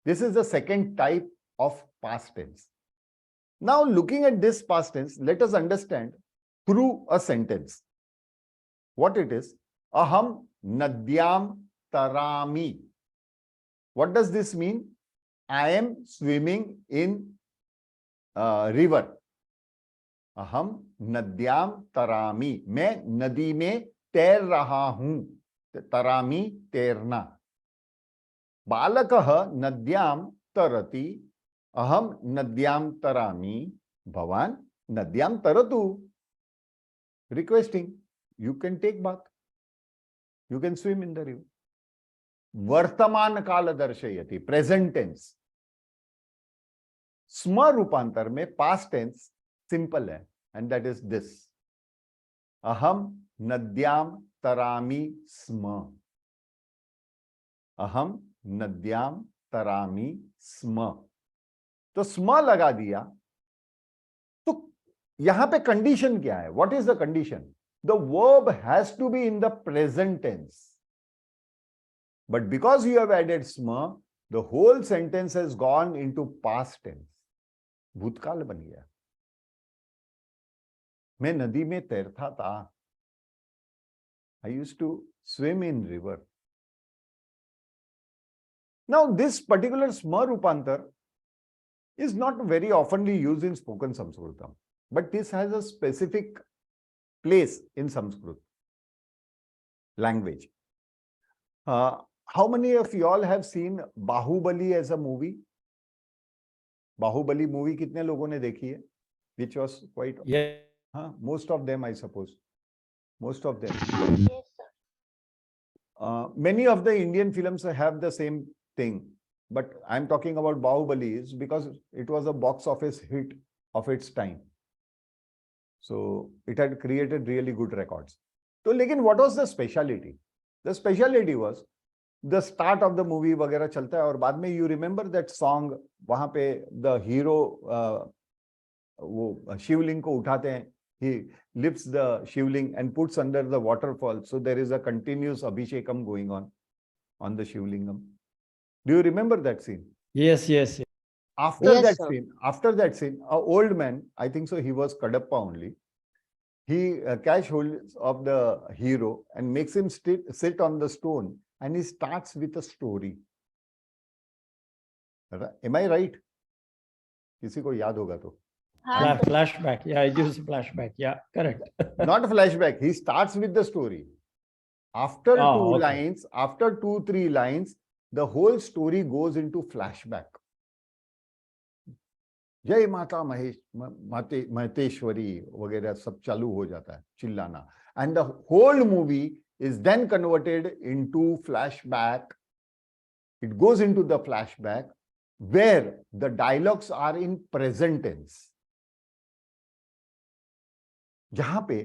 This is the second type of past tense. Now looking at this past tense, let us understand through a sentence what it is. अहम नद्याम तरामी। What does this mean? I am swimming in river. अहम नद्याम तरामी, मैं नदी में तैर रहा हूं। तरामी, तैरना। बालकः नद्याम तरति। अहम नद्याम तरामी, भवान नद्याम तरतु। Requesting, you can take bath, you can swim in the river. वर्तमान काल दर्शयति, प्रेजेंट टेंस। स्म रूपांतर में पास्ट टेंस सिंपल है, एंड दैट इज दिस। अहम नद्याम तरामी स्म। अहम नद्याम तरामी स्म। तो स्म लगा दिया, तो यहां पे कंडीशन क्या है? What is the condition? The verb has to be in the present tense, but because you have added स्म, the whole sentence has gone into past tense. भूतकाल बन गया। मैं नदी में तैरता था। I used to swim in river. Now, this particular sma rupantar is not very oftenly used in spoken Sanskritam, but this has a specific place in Sanskrit language. How many of you all have seen Bahubali as a movie? Bahubali movie कितने लोगों ने देखी है? Which was quite,
yeah.
Most of them, I suppose. Most of them.
Yes, sir.
Many of the Indian films have the same thing, but I'm talking about Bahubali is because it was a box office hit of its time. So it had created really good records. So, लेकिन what was the speciality? The speciality was the start of the movie वगैरह चलता है और बाद में you remember that song, वहां पे the hero वो शिवलिंग को उठाते हैं. He lifts the shivling and puts under the waterfall. So there is a continuous abhishekam going on the shivlingam. Do you remember that scene?
Yes, yes, yes.
After
Yes,
that
sir.
scene, an old man, I think so, he was Kadappa only. He catch hold of the hero and makes him sit on the stone, and he starts with a story. Am I right? किसी को याद होगा तो.
हाँ, sir.
Flashback. Yeah, I use flashback. Yeah, correct.
Not flashback. He starts with the story. After
okay.
after 2-3 lines, the whole story goes into flashback. जय माता महेश्वरी वगैरह सब चालू हो जाता है चिल्लाना. And the whole movie is then converted into flashback. It goes into the flashback where the dialogues are in present tense. जहां पे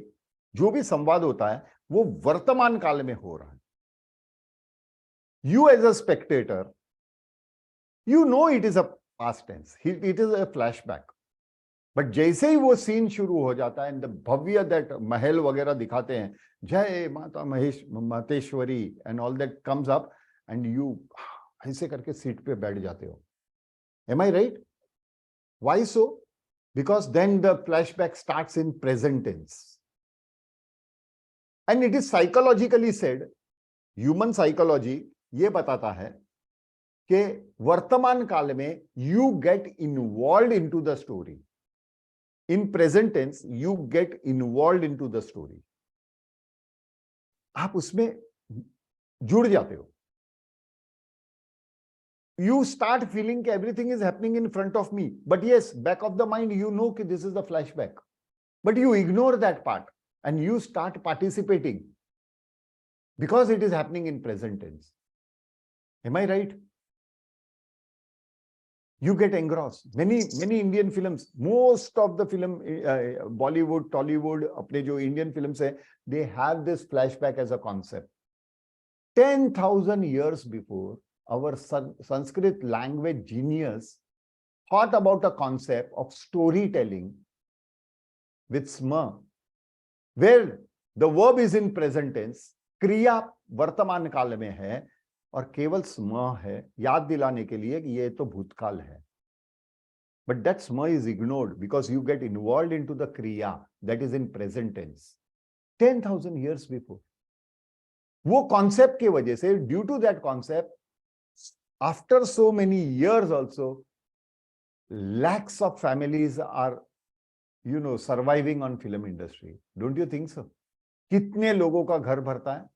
जो भी संवाद होता है वो वर्तमान काल में हो रहा है. You as a spectator, you know it is a past tense. It is a flashback. But जैसे ही वो सीन शुरू हो जाता है, भव्य दैट महल वगैरह दिखाते हैं, जय माता मातेश्वरी and all that comes up and you ऐसे करके सीट पे बैठ जाते हो. Am I right? Why so? Because then the flashback starts in present tense and it is psychologically said. Human psychology ये बताता है कि वर्तमान काल में you get involve into the story. In present tense, you get involved into the story. आप उसमें जुड़ जाते हो. You start feeling that everything is happening in front of me. But yes, back of the mind, you know that this is the flashback. But you ignore that part and you start participating because it is happening in present tense. Am I right? You get engrossed. Many Indian films, most of the film, Bollywood, Tollywood, अपने जो Indian films है, they have this flashback as a concept. 10,000 years before, our Sanskrit language genius thought about a concept of storytelling with sma, where the verb is in present tense, क्रिया वर्तमान काल में है और केवल स्म है, याद दिलाने के लिए कि ये तो भूतकाल है. बट दैट स्म is ignored because you get involve into the क्रिया that is in present tense. 10,000 years before वो कॉन्सेप्ट की वजह से, due to that concept, after so many years also lakhs of families are, you know, surviving on film industry. Don't you think so? कितने लोगों का घर भरता है,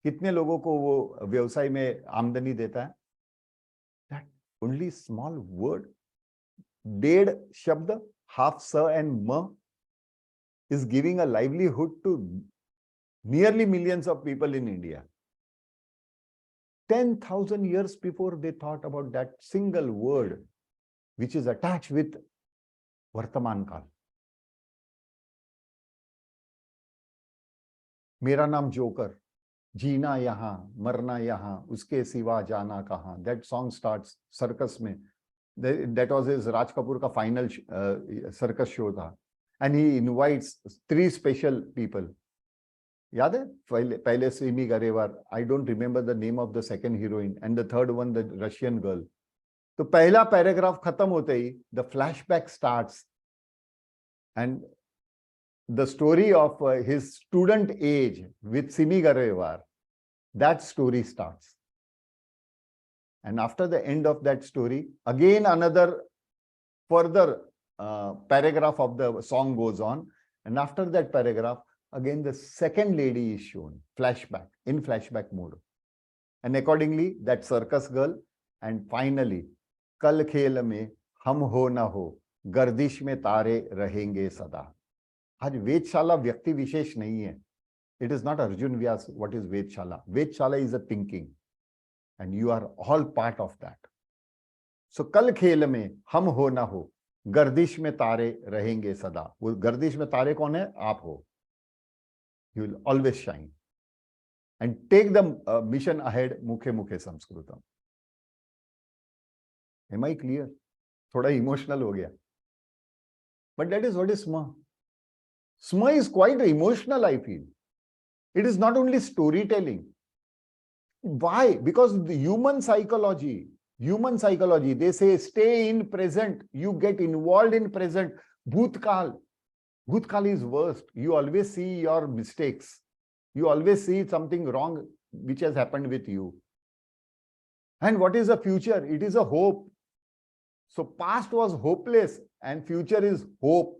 कितने लोगों को वो व्यवसाय में आमदनी देता है. That only small word, डेढ़ शब्द, half s and m, is giving a livelihood to nearly millions of people in India. 10,000 years before they thought about that single word which is attached with वर्तमान काल. मेरा नाम joker, जीना यहाँ मरना यहाँ, उसके सिवा जाना कहाँ. That song starts circus में. That was his Raj Kapoor का final circus show था, and he invites 3 special people. याद है? पहले Simi गरेवार, I don't remember the name of the second heroine, and the third one the Russian girl. तो पहला paragraph खत्म होते ही the flashback starts and the story of his student age with Simi Garewar, that story starts. And after the end of that story, again another further paragraph of the song goes on. And after that paragraph, again the second lady is shown, flashback, in flashback mode. And accordingly, that circus girl, and finally, कल खेल में हम हो ना हो, गर्दिश में तारे रहेंगे सदा. आज वेदशाला व्यक्ति विशेष नहीं है. It is not Arjun Vyas what is Vedshala. Vedshala is a thinking, and you are all part of that. So कल खेल में हम हो ना हो, गर्दिश में तारे रहेंगे सदा. वो गर्दिश में तारे कौन है? आप हो. You will always shine and take the mission ahead. Mukhe mukhe Sanskritam. Am I clear? थोड़ा emotional हो गया. But that is what is Sma. Sma is quite emotional, I feel. It is not only storytelling. Why? Because the human psychology, they say stay in present. You get involved in present. Bhutkal is worst. You always see your mistakes. You always see something wrong which has happened with you. And what is the future? It is a hope. So past was hopeless and future is hope,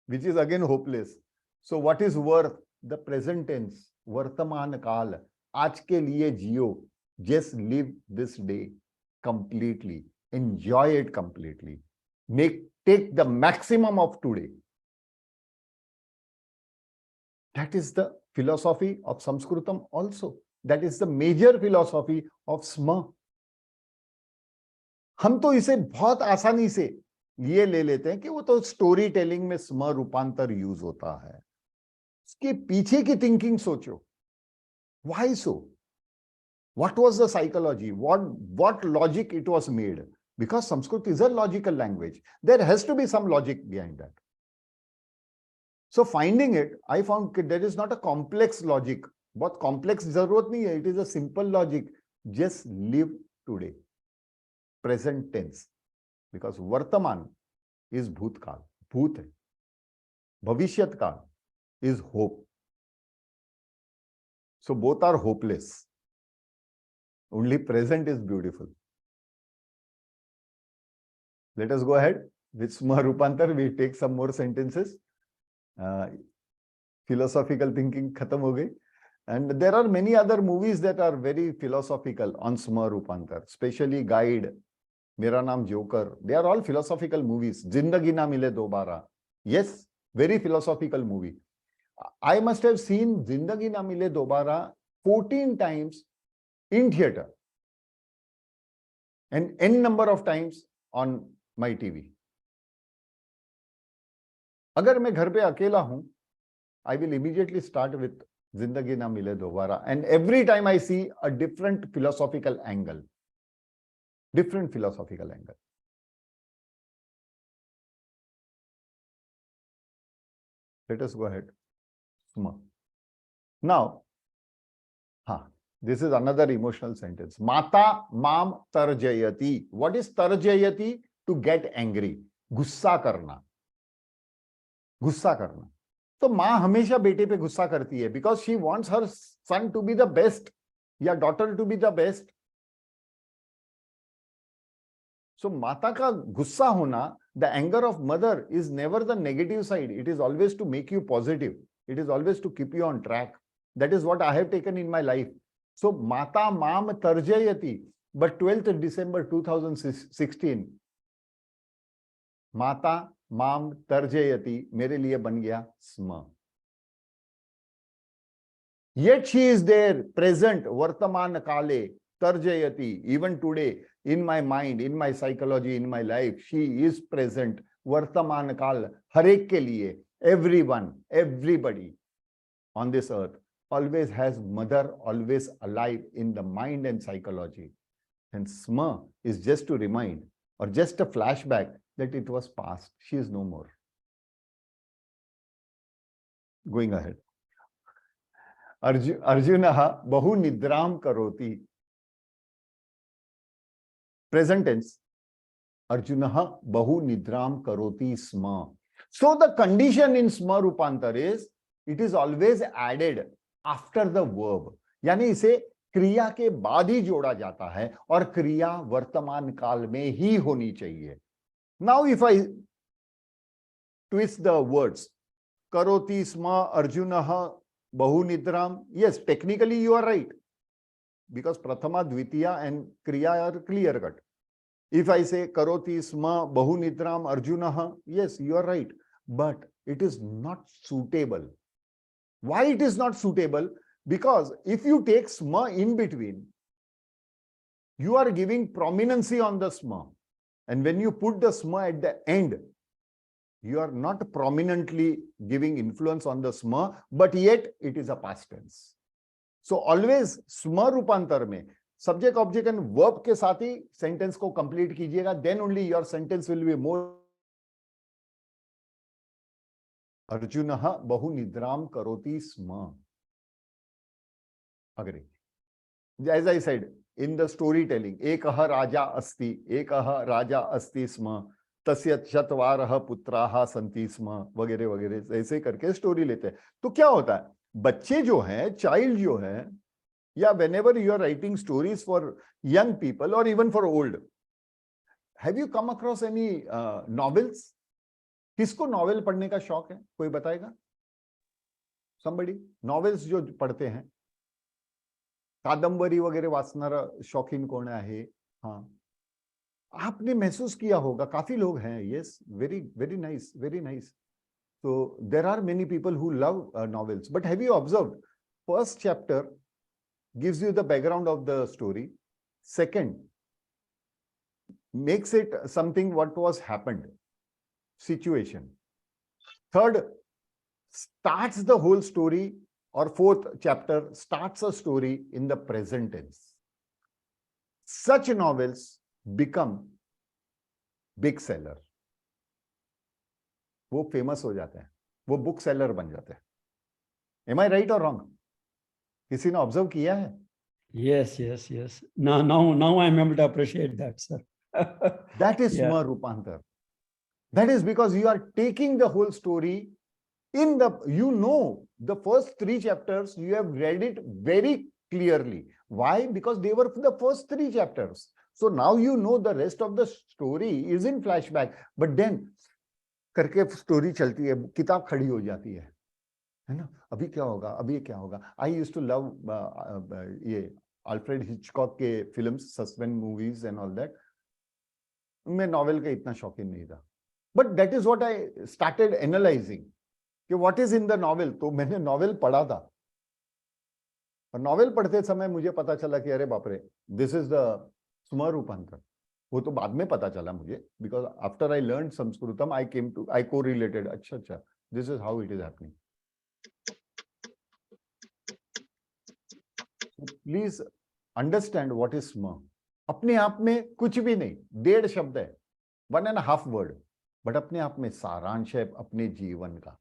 which is again hopeless. So what is worth? The present tense, Vartaman Kal. आज के लिए जियो. Just live this day completely. Enjoy it completely. Take the maximum of today. That is the philosophy of Sanskritam also. That is the major philosophy of Sma. हम तो इसे बहुत आसानी से ये ले लेते हैं कि वो तो स्टोरी टेलिंग में स्म रूपांतर यूज होता है. उसके पीछे की थिंकिंग सोचो. Why so? What was the psychology? What logic it was made? Because Sanskrit is a logical language. There has to be some logic behind that. So finding it, I found that there is not a complex logic. बहुत complex जरूरत नहीं है. It is a simple logic. Just live today. Present tense. Because वर्तमान is भूतकाल. भूत है. भविष्यत काल is hope. So both are hopeless. Only present is beautiful. Let us go ahead with Sma Rupantar. We take some more sentences. Philosophical thinking khatam ho gayi. And there are many other movies that are very philosophical on Sma Rupantar, especially Guide, Mera Naam Joker. They are all philosophical movies. Zindagi Na Mile Dobara. Yes, very philosophical movie. I must have seen Zindagi Na Mile Dobara 14 times in theater and n number of times on my TV. अगर मैं घर पे अकेला हूं, I will immediately start with Zindagi Na Mile Dobara, and every time I see a different philosophical angle. Different philosophical angle. Let us go ahead. Now, this is another emotional sentence. Mata mam tarjayati. What is tarjayati? To get angry. गुस्सा करना. गुस्सा करना. तो माँ हमेशा बेटे पे गुस्सा करती है because she wants her son to be the best या daughter to be the best. So माता का गुस्सा होना, the anger of mother is never the negative side. It is always to make you positive. It is always to keep you on track. That is what I have taken in my life. So Mata Mam Tarjayati. But 12th December 2016, Mata Mam Tarjayati मेरे लिए बन गया Sma. Yet she is there, present, Vartaman Kale, Tarjayati, even today, in my mind, in my psychology, in my life, she is present, Vartaman Kal, हर एक के लिए, everyone, everybody on this earth always has mother always alive in the mind and psychology. And Sma is just to remind, or just a flashback, that it was past. She is no more. Going ahead. Arjunaha bahu nidram karoti. Present tense. Arjunaha bahu nidram karoti Sma. So the condition in Sma Rupantar is, it is always added after the verb. यानी इसे क्रिया के बाद ही जोड़ा जाता है और क्रिया वर्तमान काल में ही होनी चाहिए. Now if I twist the words, karoti Sma Arjunaha bahu nidram, yes, technically you are right, because prathama, dvitiya and kriya are clear cut. If I say karoti Sma bahu nidram Arjunaha, yes, you are right, but it is not suitable. Why it is not suitable? Because if you take Sma in between, you are giving prominency on the Sma. And when you put the Sma at the end, you are not prominently giving influence on the Sma, but yet it is a past tense. So always Sma Rupantar mein subject, object and verb ke साथ ही sentence को complete कीजिएगा, then only your sentence will be more. Arjunaha bahu nidram karoti Sma. Agree. As I said, in the storytelling, ekaha raja asti sma, tasyat shatvarah putraha santi sma, वगैरह वगैरह ऐसे करके story लेते हैं. तो क्या होता है, बच्चे जो हैं, चाइल्ड जो हैं, या whenever you are writing stories for young people or even for old, have you come across any novels? किसको नॉवेल पढ़ने का शौक है? कोई बताएगा? Somebody? नॉवेल्स जो पढ़ते हैं, कादंबरी वगैरह वाचणारा शौकीन कोण आहे? हाँ, आपने महसूस किया होगा, काफी लोग हैं. Yes, very nice, very nice. So there are many people who love novels. But have you observed? First chapter gives you the background of the story. Second, makes it something what was happened, situation. Third, starts the whole story or fourth chapter starts a story in the present tense. Such novels become big seller. वो famous हो जाते हैं, वो book seller बन जाते हैं. Am I right or wrong? किसी ने ऑब्जर्व किया है?
Yes, yes, yes. Now I'm able to appreciate that, sir.
That is
Yeah.
Sma Rupantar. That is because you are taking the whole story in the, the first 3 chapters, you have read it very clearly. Why? Because they were the first 3 chapters. So now you know the rest of the story is in flashback. But then, करके story चलती है, किताब खड़ी हो जाती है ना? अभी क्या होगा, अभी क्या होगा? I used to love ये अल्फ्रेड हिचकॉक के films, suspense movies and all that. मैं नॉवेल का इतना शौकीन नहीं था, but that is what I started analysing कि what is in the novel. तो मैंने नॉवेल पढ़ा था, और नॉवेल पढ़ते समय मुझे पता चला कि अरे बाप रे, दिस इज द स्मा रूपांतर. वो तो बाद में पता चला मुझे, बिकॉज आफ्टर आई लर्न संस्कृतम आई को रिलेटेड, अच्छा this is how it is happening. Please understand what is स्मा. अपने आप में कुछ भी नहीं, 1.5 शब्द है, 1.5 वर्ड, बट अपने आप में सारांश है अपने जीवन का.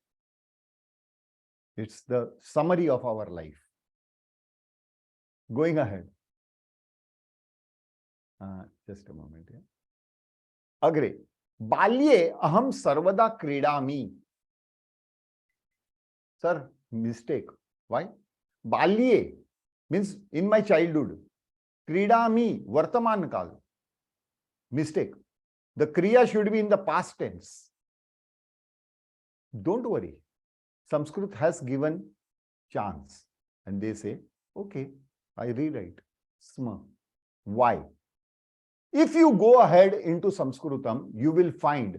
It's the summary of our life. Going ahead, just a moment. अग्रे, बाल्ये अहम सर्वदा क्रीडामि. Sir, mistake. व्हाई? बाल्ये means in my childhood. Kridami, Vartaman Kal. Mistake. The Kriya should be in the past tense. Don't worry. Sanskrit has given chance. And they say, okay, I rewrite. Sma. Why? If you go ahead into Sanskritam, you will find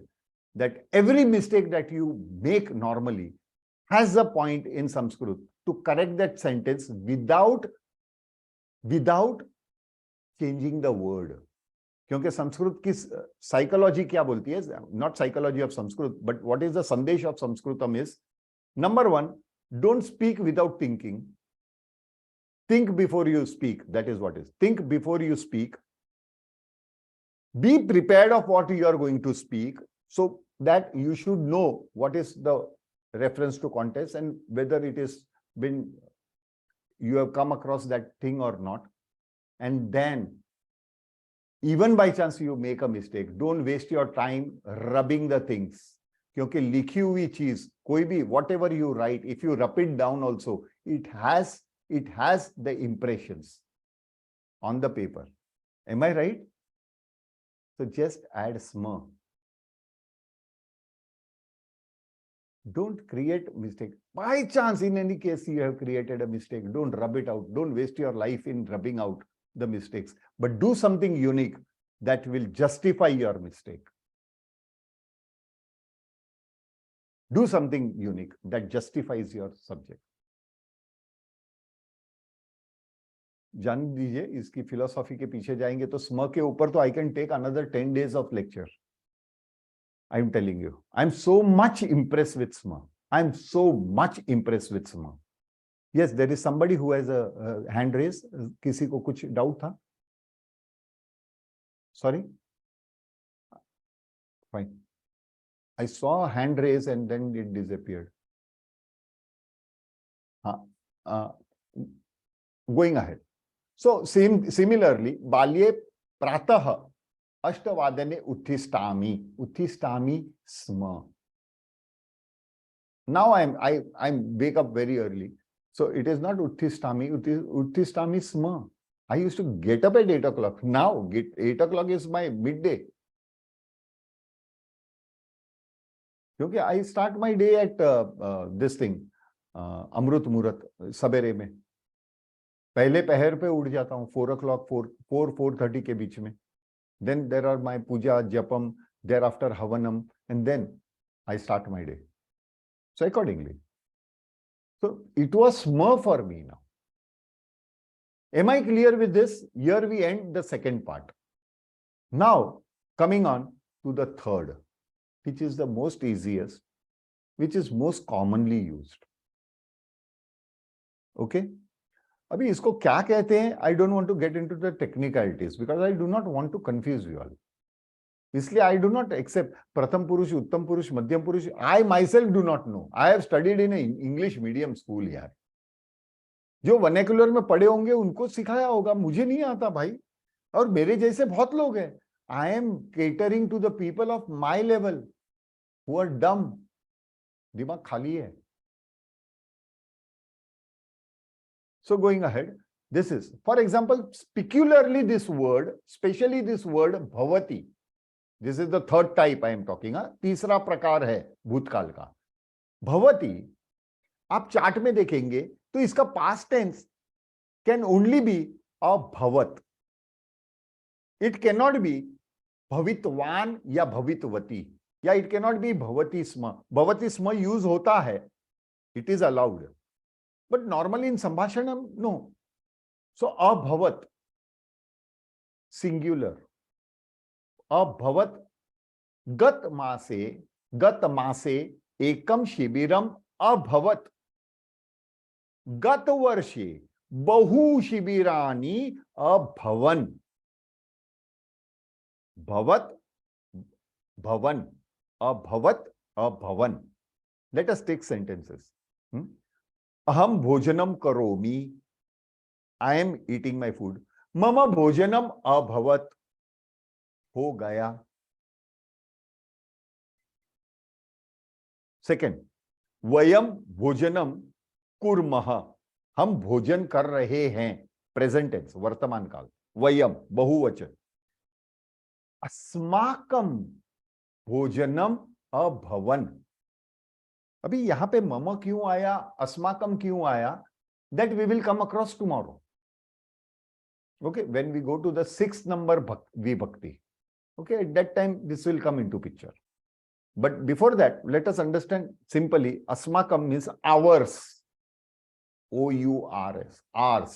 that every mistake that you make normally has a point in Sanskrit to correct that sentence without changing the word. क्योंकि संस्कृत की psychology क्या बोलती है? Not psychology of Sanskrit, but what is the संदेश of Sanskritam is, number 1, don't speak without thinking. Think before you speak. That is what is. Think before you speak. Be prepared of what you are going to speak, so that you should know what is the reference to context and whether it is been, you have come across that thing or not. And then, even by chance you make a mistake, don't waste your time rubbing the things. क्योंकि लिखी हुई चीज कोई भी, whatever you write, if you rub it down also, it has the impressions on the paper. Am I right? So just add sma. Don't create mistake. By chance, in any case, you have created a mistake. Don't rub it out. Don't waste your life in rubbing out the mistakes. But do something unique that will justify your mistake. Do something unique that justifies your subject. जान दीजिए, इसकी philosophy के पीछे जाएंगे तो स्म के ऊपर तो I can take another 10 days of lecture. I'm telling you, I'm so much impressed with Sma. I'm so much impressed with Sma. Yes, there is somebody who has a hand raised. किसी को कुछ doubt था? Sorry? Fine. I saw a hand raise and then it disappeared. Going ahead. So similarly, Balye Pratah Ashtavadane Uttistami Sma. Now I'm wake up very early. So it is not Uttistami, Uttistami Sma. I used to get up at 8 o'clock. Now 8 o'clock is my midday. क्योंकि I start my day at this thing, Amrut Murat, सबेरे में. पहले पहर पे उठ जाता हूँ 4 o'clock, 4:30 के बीच में. Then there are my puja, japam, thereafter havanam, and then I start my day. So accordingly. So it was Sma for me now. Am I clear with this? Here we end the second part. Now, coming on to the third, which is the most easiest, which is most commonly used. Okay अभी इसको क्या कहते हैं, I don't want to get into the technicalities because I do not want to confuse you all. इसलिए I do not accept प्रथम पुरुष, उत्तम पुरुष, मध्यम पुरुष. I myself do not know. I have studied in English medium school यार. जो vernacular में पढ़े होंगे उनको सिखाया होगा, मुझे नहीं आता भाई. और मेरे जैसे बहुत लोग हैं. I am catering to the people of my level who are dumb. दिमाग खाली है. So going ahead, this is, for example, peculiarly this word, especially this word bhavati. This is the third type I am talking. तीसरा प्रकार है भूतकाल का. भवती आप चार्ट में देखेंगे तो इसका past tense can only be अभवत. इट कैन नॉट बी भवितवान या भवितवती, या इट कैन नॉट बी भवती स्म. भवती स्म यूज होता है, it is allowed, but normally in sambhashanam no. So abhavat singular. Abhavat gat maase ekam shibiram abhavat. Gat varshe bahu shibirani abhavan. Bhavat bhavan abhavat abhavan. Let us take sentences. अहम भोजनम करोमि. I am eating my food. मम भोजनम अभवत, हो गया. Second, वयम भोजनम कुर्मः. हम भोजन कर रहे हैं. प्रेजेंट टेंस, वर्तमान काल. वयम बहुवचन. अस्माकम भोजनम अभवन. अभी यहां पे मम क्यों आया, अस्माकम क्यों आया, that we will come across tomorrow. Okay, when we go to the 6th number विभक्ति. Okay, at that time this will come into picture. But before that let us understand simply. अस्माकम means ours. OURS, ours,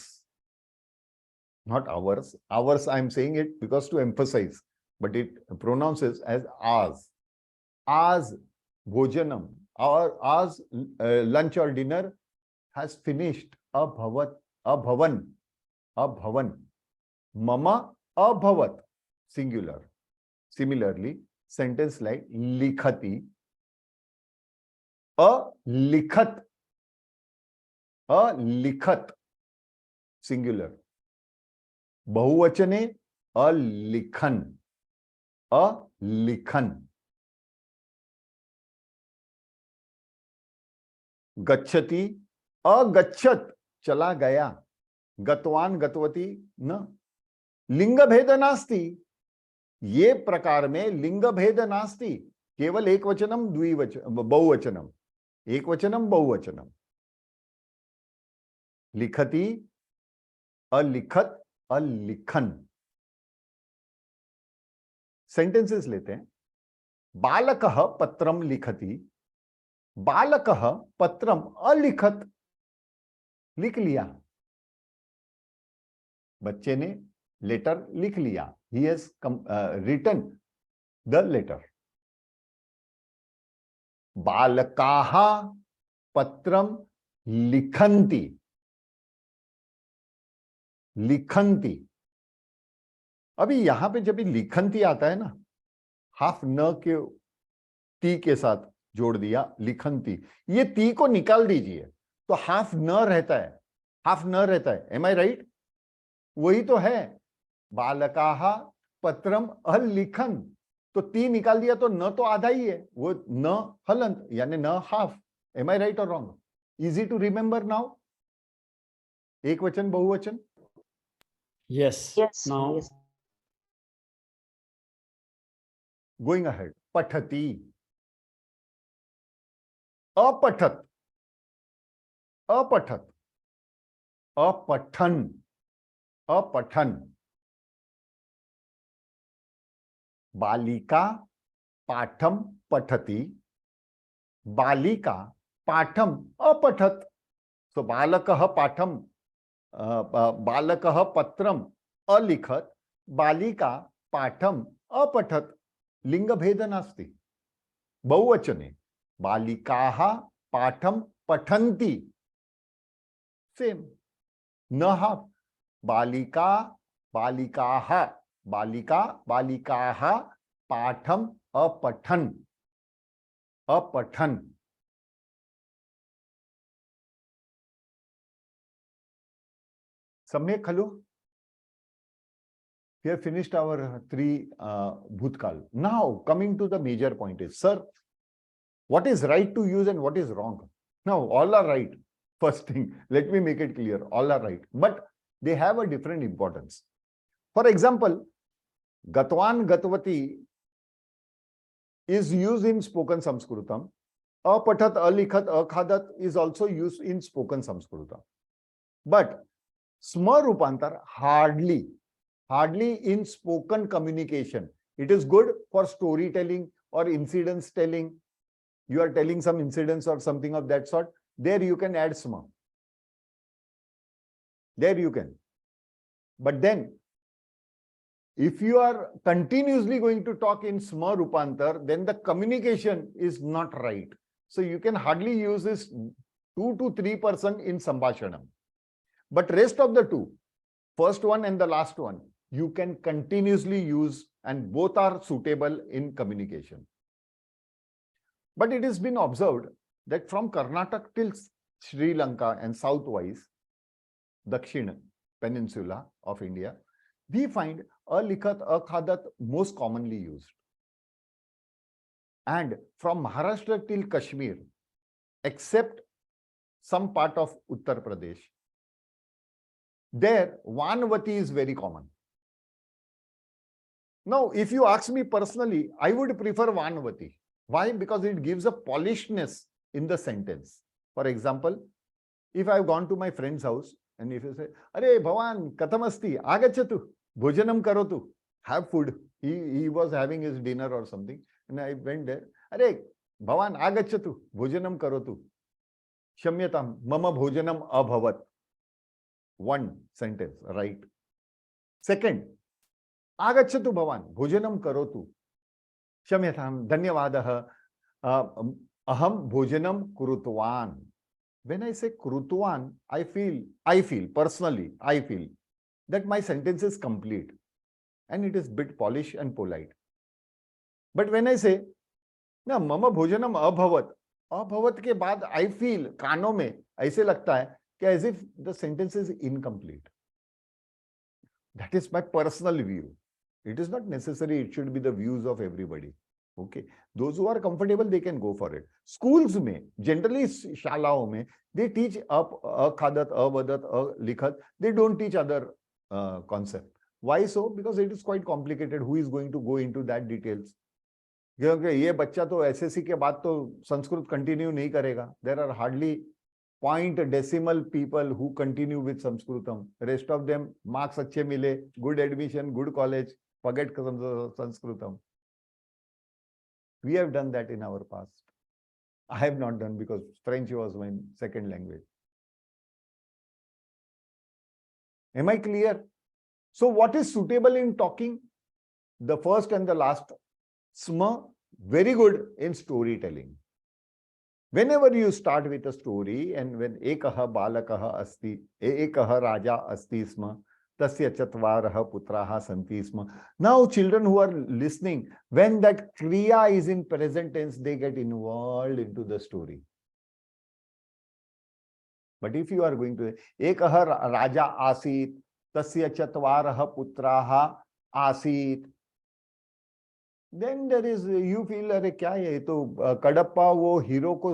not ours. Ours I am saying it because to emphasize, but it pronounces as ours. Ours bhojanam, or ours lunch or dinner has finished. Abhavat, abhavan, abhavan. Mama abhavat, singular. Similarly, sentence like likhati, alikhat, alikhat, singular. बहुवचने अलिखन, अलिखन. गच्छति, अगच्छत, चला गया. गतवान, गतवती न. लिंग भेद नास्ति. ये प्रकार में लिंग भेद नास्ति. केवल एक वचनम द्विवचन बहुवचनम, एक वचनम बहुवचनम. लिखति, अलिखत, अलिखन. सेंटेंसेस लेते हैं. बालकः पत्रम लिखति, बालकः पत्रम अलिखत, लिख लिया. बच्चे ने लेटर लिख लिया. He has written the letter. बालकाः पत्रम लिखन्ति, लिखन्ति. अभी यहां पे जब लिखन्ति आता है ना, हाफ न के ती के साथ जोड़ दिया, लिखन्ति. ये ती को निकाल दीजिए तो हाफ न रहता है, हाफ न रहता है. M I right? वही तो है. बालकाः पत्रम अलिखन, तो ती निकाल दिया तो न तो आधा ही है, वो न हलंत यानी न half. Am I right or wrong? Easy to remember now. एक वचन बहुवचन.
Yes.
Yes.
Now,
Yes.
Going ahead. पठति, अपठत, अपठत, अपठन, अपठन. बालिका पाठम पठति, बालिका पाठम अपठत. सो बालकः पाठम, बालकः पत्रम अलिखत, बालिका पाठम अपठत. लिंग भेद नास्ति. बहुवचने बालिकाः पाठम पठन्ति, Same. Nah, balika, balikaha, balika, balikaha, patham, apathan. Apathan. Samyak khalo? We have finished our three bhutkal. Now, coming to the major point is, sir, what is right to use and what is wrong? Now, all are right. First thing, let me make it clear. All are right. But they have a different importance. For example, Gatwan, Gatvati is used in spoken Sanskritam. Apathat, alikhat, akhadat is also used in spoken Sanskritam. But Sma Rupantar hardly in spoken communication. It is good for storytelling or incidents telling. You are telling some incidents or something of that sort. There you can add Sma. There you can. But then, if you are continuously going to talk in Sma Rupantar, then the communication is not right. So you can hardly use this 2 to 3% in Sambhashanam. But rest of the two, first one and the last one, you can continuously use, and both are suitable in communication. But it has been observed that from Karnataka till Sri Lanka and southwise, Dakshin Peninsula of India, we find alikhat, akhadat most commonly used. And from Maharashtra till Kashmir, except some part of Uttar Pradesh, there Vanvati is very common. Now, if you ask me personally, I would prefer Vanvati. Why? Because it gives a polishedness in the sentence. For example, if I've gone to my friend's house and if you say, "Arey Bhavan, katamasti, agachatu, bhojanam karotu," have food. He was having his dinner or something, and I went there. "Arey Bhavan, agachatu, bhojanam karotu. Shamyatam, mama bhojanam abhavat." One sentence, right? Second, agachatu Bhavan, bhojanam karotu. Shamyatam, dhanyavadaha, aham bhojanam kurutvan. When I say kurutvan, I feel personally, I feel that my sentence is complete and it is bit polished and polite. But when I say, na mama bhojanam abhavat, abhavat ke baad I feel कानों में ऐसे लगता है कि as if the sentence is incomplete. That is my personal view. It is not necessary it should be the views of everybody. Okay, those who are comfortable, they can go for it. Schools mein, generally shalao mein, they teach akhadat, avadat, likhat. They don't teach other concept. Why so? Because it is quite complicated. Who is going to go into that details? क्योंकि ये बच्चा तो SSC के बाद तो Sanskrit continue नहीं करेगा. There are hardly point decimal people who continue with Sanskritam. Rest of them marks अच्छे मिले, good admission, good college, forget Sanskritam. We have done that in our past. I have not done because French was my second language. Am I clear? So what is suitable in talking? The first and the last. Sma, very good in storytelling. Whenever you start with a story and when ekaha balakaha asti, ekaha raja asti sma, tasya chatvaraha putraha santi sma. Now children who are listening, when that kriya is in present tense, they get involved into the story. But if you are going to ekaha raja asit, tasya chatvaraha putraha asit, then there is, you feel, अरे क्या है तो कडप्पा वो hero को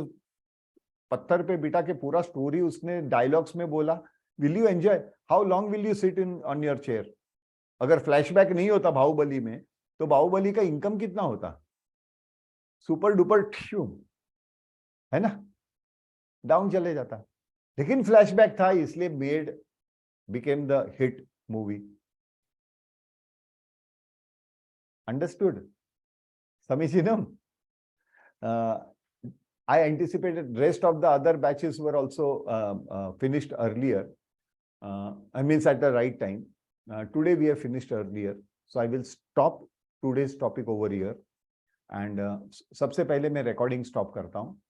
पत्थर पे बिठा के पूरा स्टोरी उसने डायलॉग्स में बोला. Will you enjoy? How long will you sit in on your chair? अगर फ्लैशबैक नहीं होता बाहुबली में, तो बाहुबली का इनकम कितना होता? सुपर डुपर है ना, डाउन चले जाता. लेकिन फ्लैशबैक था इसलिए made became the hit movie. Understood? Samishinam. I anticipated rest of the other batches were also finished earlier. I mean at the right time. Today we have finished earlier. So I will stop today's topic over here. And सबसे पहले मैं recording stop करता हूँ.